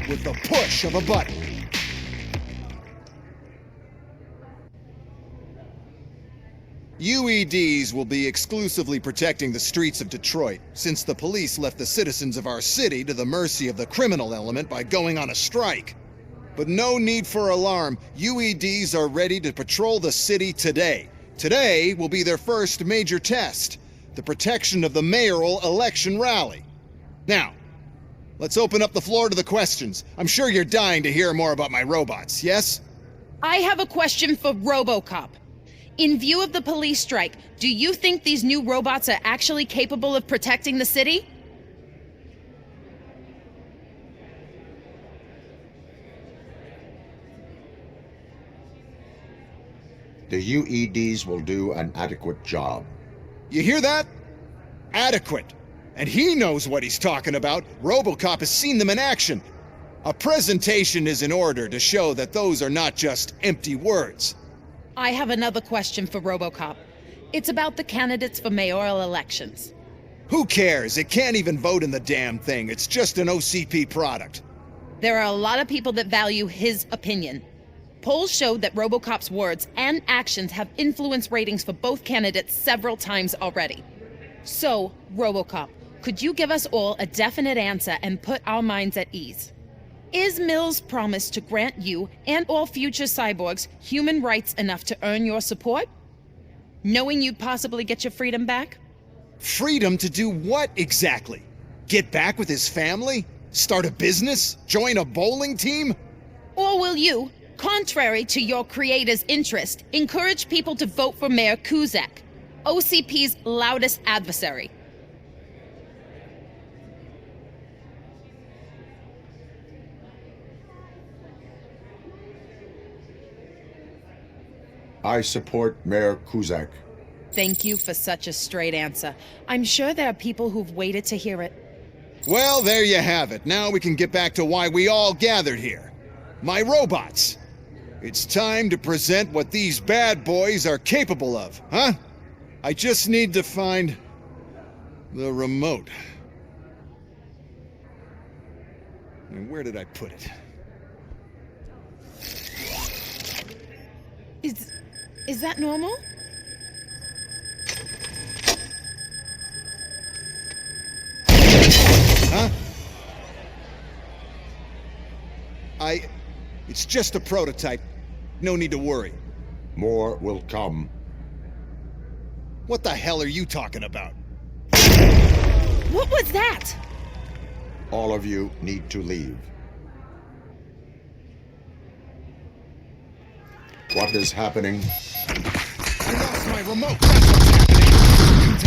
with the push of a button. UEDs will be exclusively protecting the streets of Detroit, since the police left the citizens of our city to the mercy of the criminal element by going on a strike. But no need for alarm. UEDs are ready to patrol the city today. Today will be their first major test, the protection of the mayoral election rally. Now, let's open up the floor to the questions. I'm sure you're dying to hear more about my robots, yes? I have a question for Robocop. In view of the police strike, do you think these new robots are actually capable of protecting the city? The UEDs will do an adequate job. You hear that? Adequate. And he knows what he's talking about. Robocop has seen them in action. A presentation is in order to show that those are not just empty words. I have another question for Robocop. It's about the candidates for mayoral elections. Who cares? It can't even vote in the damn thing. It's just an OCP product. There are a lot of people that value his opinion. Polls showed that Robocop's words and actions have influenced ratings for both candidates several times already. So, Robocop, could you give us all a definite answer and put our minds at ease? Is Mills' promise to grant you and all future cyborgs human rights enough to earn your support? Knowing you'd possibly get your freedom back? Freedom to do what exactly? Get back with his family? Start a business? Join a bowling team? Or will you, contrary to your creator's interest, encourage people to vote for Mayor Kuzak, OCP's loudest adversary? I support Mayor Kuzak. Thank you for such a straight answer. I'm sure there are people who've waited to hear it. Well, there you have it. Now we can get back to why we all gathered here. My robots. It's time to present what these bad boys are capable of, huh? I just need to find the remote. And where did I put it? Is that normal? Huh? It's just a prototype. No need to worry. More will come. What the hell are you talking about? What was that? All of you need to leave. What is happening? I lost my remote. That's what's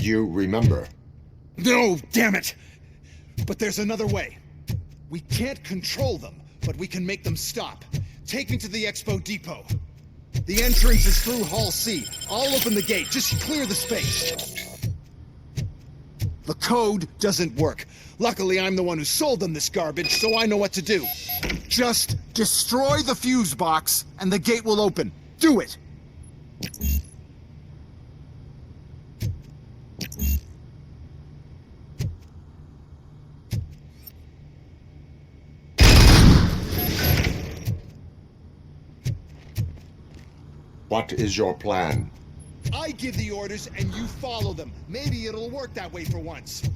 you remember? No, damn it! But there's another way. We can't control them, but we can make them stop. Take me to the Expo Depot. The entrance is through Hall C. I'll open the gate. Just clear the space. The code doesn't work. Luckily, I'm the one who sold them this garbage, so I know what to do. Just destroy the fuse box, and the gate will open. Do it! What is your plan? I give the orders and you follow them. Maybe it'll work that way for once.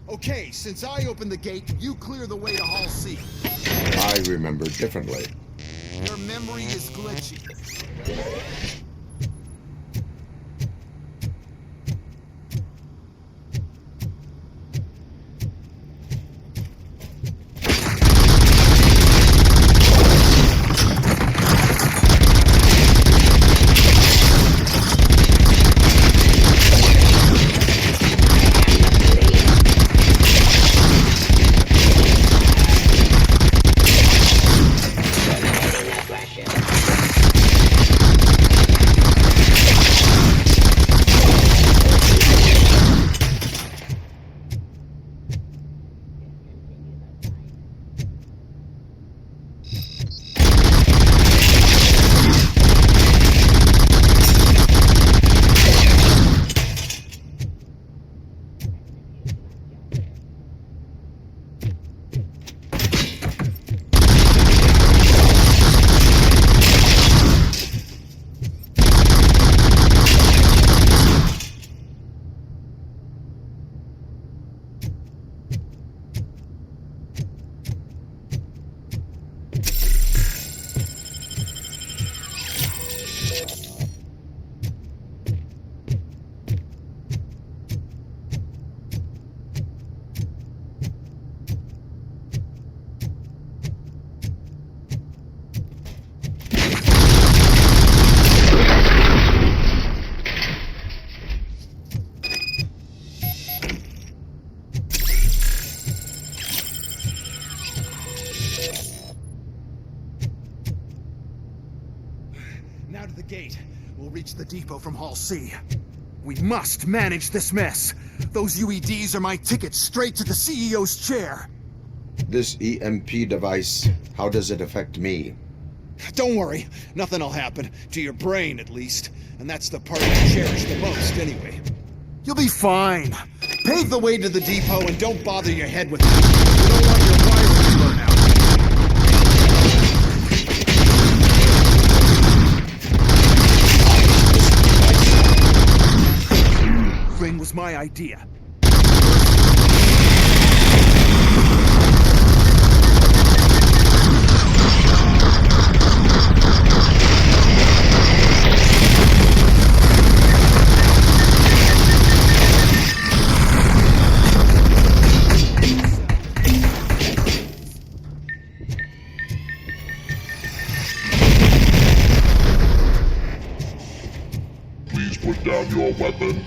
Okay, since I opened the gate, you clear the way to Hall C. I remember differently. Your memory is glitchy. Now to the gate. We'll reach the depot from Hall C. We must manage this mess. Those UEDs are my ticket straight to the CEO's chair. This EMP device, how does it affect me? Don't worry, nothing'll happen. To your brain, at least. And that's the part I cherish the most, anyway. You'll be fine. Pave the way to the depot and don't bother your head with it. You don't want your wiring to burn out. Thing was my idea. Please put down your weapon.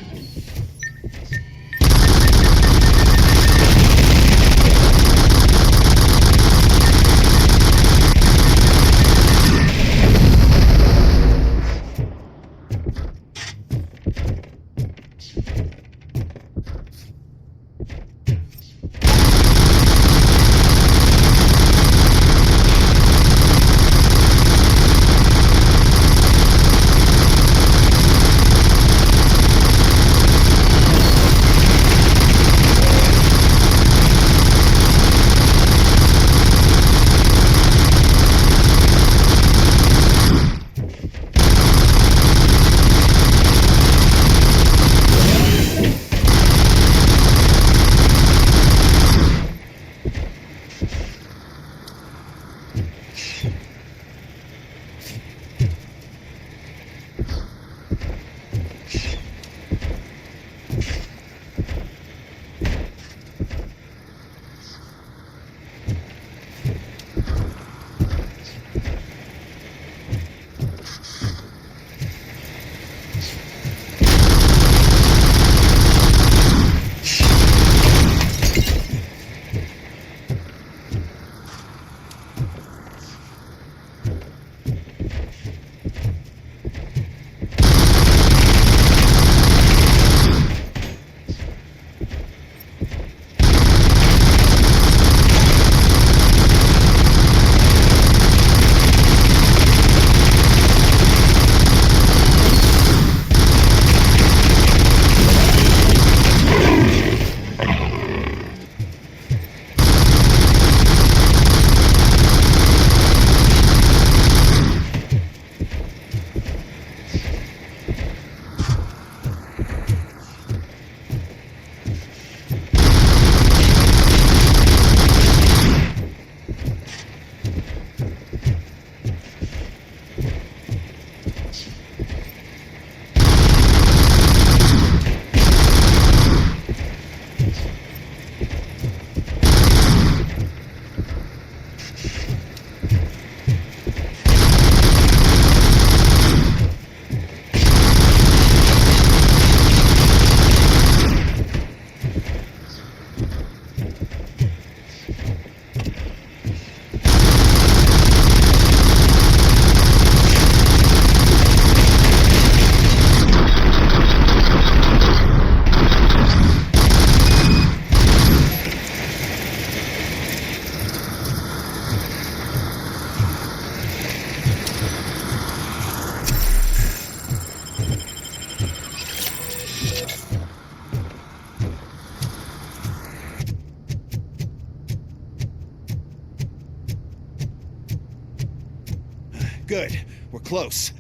Good. We're close.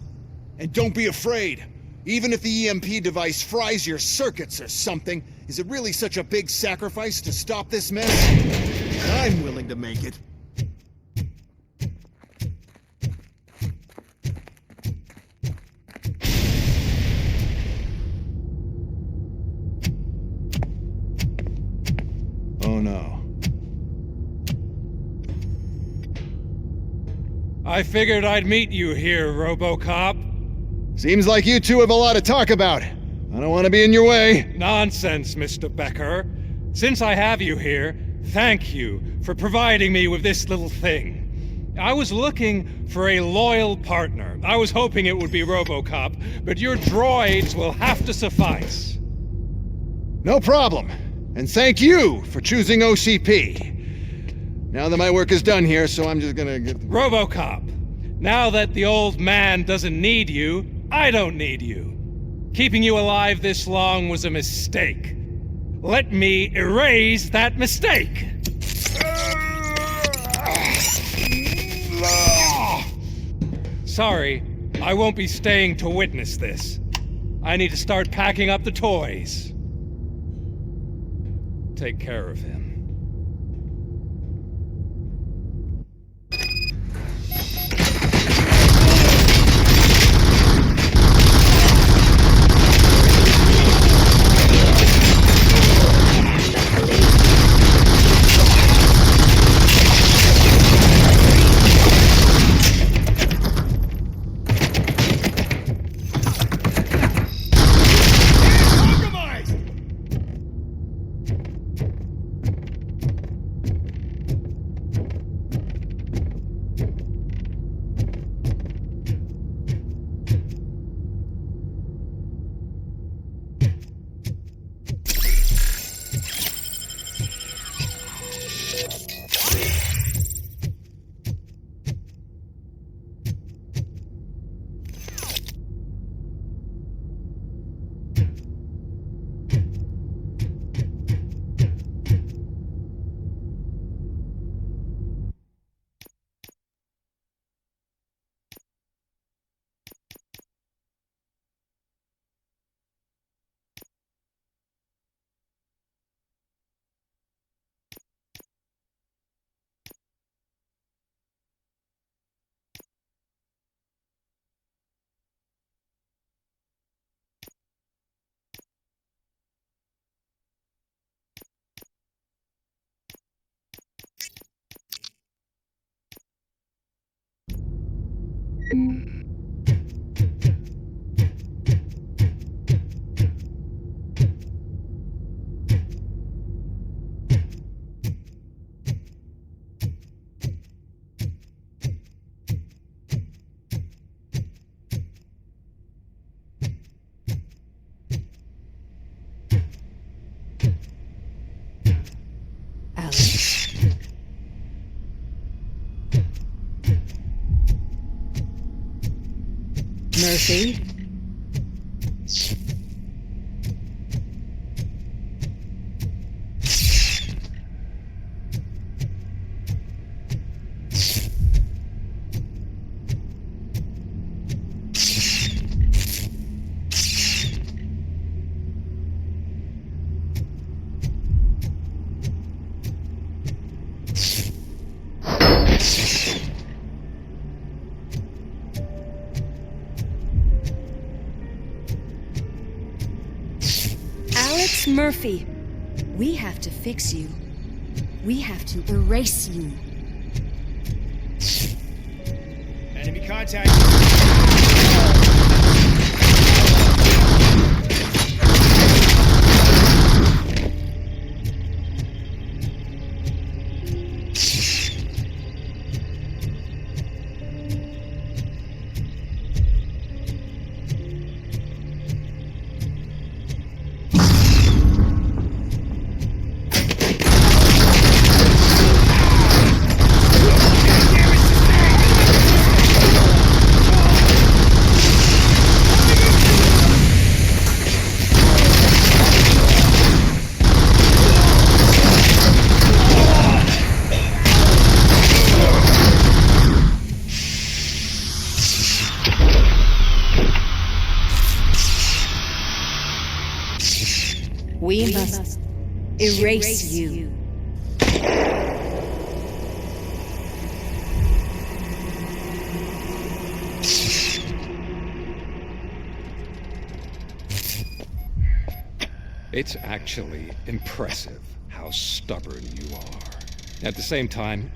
And don't be afraid. Even if the EMP device fries your circuits or something, is it really such a big sacrifice to stop this mess? I'm willing to make it. Oh no. I figured I'd meet you here, Robocop. Seems like you two have a lot to talk about. I don't want to be in your way. Nonsense, Mr. Becker. Since I have you here, thank you for providing me with this little thing. I was looking for a loyal partner. I was hoping it would be Robocop, but your droids will have to suffice. No problem. And thank you for choosing OCP. Now that my work is done here, so I'm just gonna get... Robocop, now that the old man doesn't need you, I don't need you. Keeping you alive this long was a mistake. Let me erase that mistake! Sorry, I won't be staying to witness this. I need to start packing up the toys. Take care of him. Mercy? Murphy, we have to fix you. We have to erase you. Enemy contact. erase you. It's actually impressive how stubborn you are. At the same time,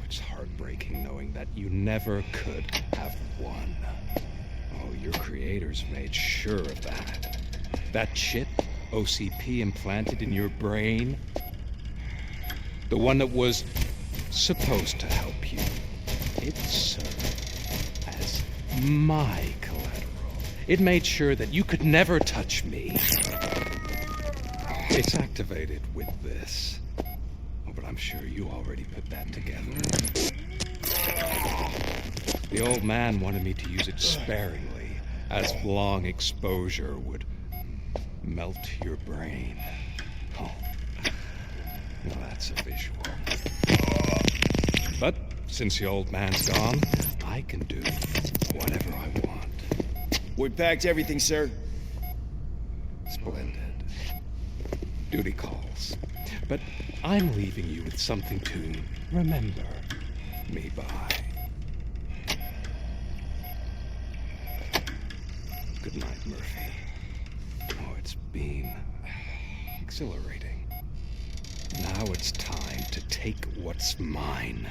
it's heartbreaking knowing that you never could have won. Oh, your creators made sure of that. That chip OCP implanted in your brain, the one that was supposed to help you, it served as my collateral. It made sure that you could never touch me. It's activated with this. Oh, but I'm sure you already put that together. The old man wanted me to use it sparingly, as long exposure would melt your brain. Oh, well, that's a visual. But since the old man's gone, I can do whatever I want. We packed everything, sir. Splendid. Duty calls. But I'm leaving you with something to remember me by. Good night, Murphy. Oh, it's been exhilarating. Now it's time to take what's mine.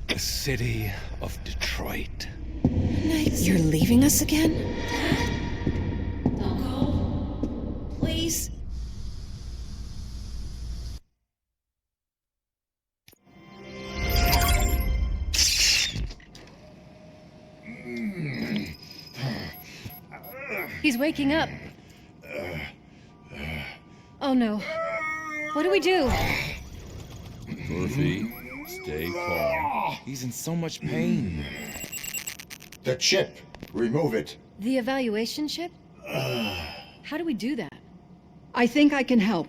The city of Detroit. You're leaving us again? Don't go. Please. He's waking up. Oh no. What do we do? Murphy, stay calm. He's in so much pain. The chip. Remove it. The evaluation chip? How do we do that? I think I can help.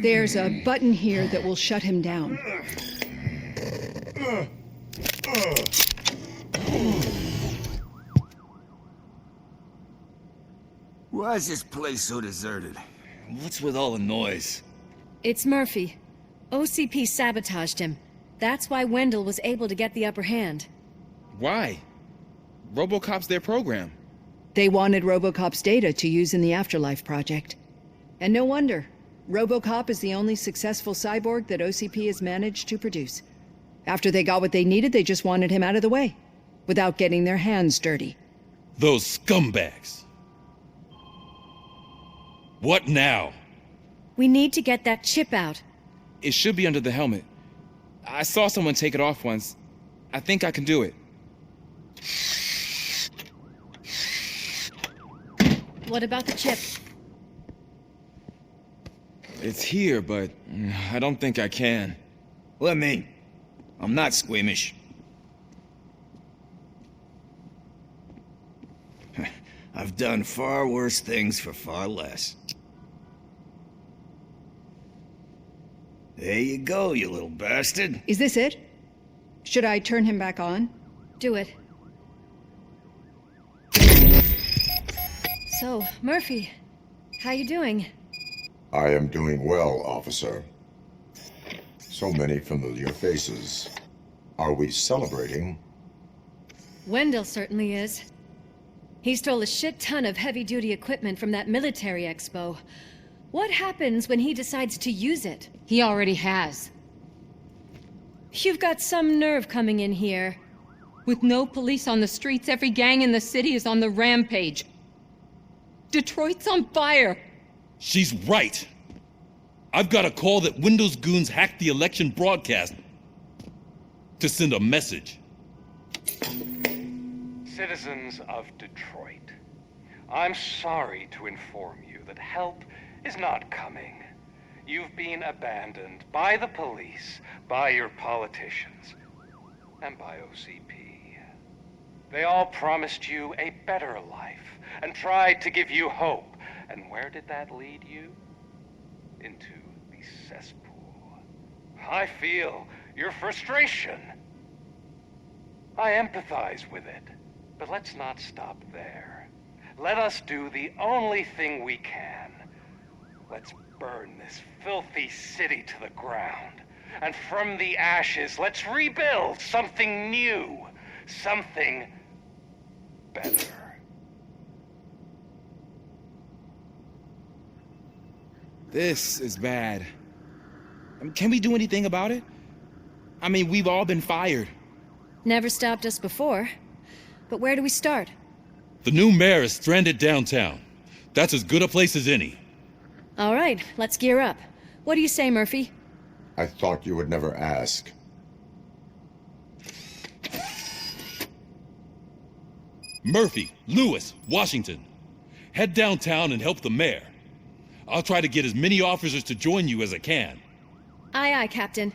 There's a button here that will shut him down. Why is this place so deserted? What's with all the noise? It's Murphy. OCP sabotaged him. That's why Wendell was able to get the upper hand. Why? Robocop's their program. They wanted Robocop's data to use in the Afterlife project. And no wonder. Robocop is the only successful cyborg that OCP has managed to produce. After they got what they needed, they just wanted him out of the way, without getting their hands dirty. Those scumbags. What now? We need to get that chip out. It should be under the helmet. I saw someone take it off once. I think I can do it. What about the chip? It's here, but I don't think I can. Let me. I'm not squeamish. I've done far worse things for far less. There you go, you little bastard. Is this it? Should I turn him back on? Do it. So, Murphy, how you doing? I am doing well, officer. So many familiar faces. Are we celebrating? Wendell certainly is. He stole a shit ton of heavy-duty equipment from that military expo. What happens when he decides to use it? He already has. You've got some nerve coming in here. With no police on the streets, every gang in the city is on the rampage. Detroit's on fire. She's right. I've got a call that Windows goons hacked the election broadcast to send a message. Citizens of Detroit, I'm sorry to inform you that help is not coming. You've been abandoned by the police, by your politicians, and by OCP. They all promised you a better life and tried to give you hope. And where did that lead you? Into the cesspool. I feel your frustration. I empathize with it. But let's not stop there. let us do the only thing we can. Let's burn this filthy city to the ground. And from the ashes, let's rebuild something new. Something better. This is bad. Can we do anything about it? I mean, we've all been fired. Never stopped us before. But where do we start? The new mayor is stranded downtown. That's as good a place as any. All right, let's gear up. What do you say, Murphy? I thought you would never ask. Murphy, Lewis, Washington. Head downtown and help the mayor. I'll try to get as many officers to join you as I can. Aye, aye, Captain.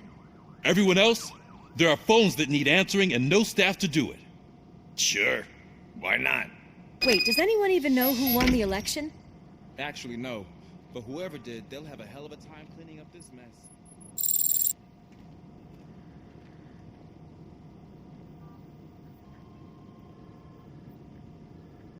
Everyone else? There are phones that need answering and no staff to do it. Sure. Why not? Wait, does anyone even know who won the election? Actually, no. But whoever did, they'll have a hell of a time cleaning up this mess.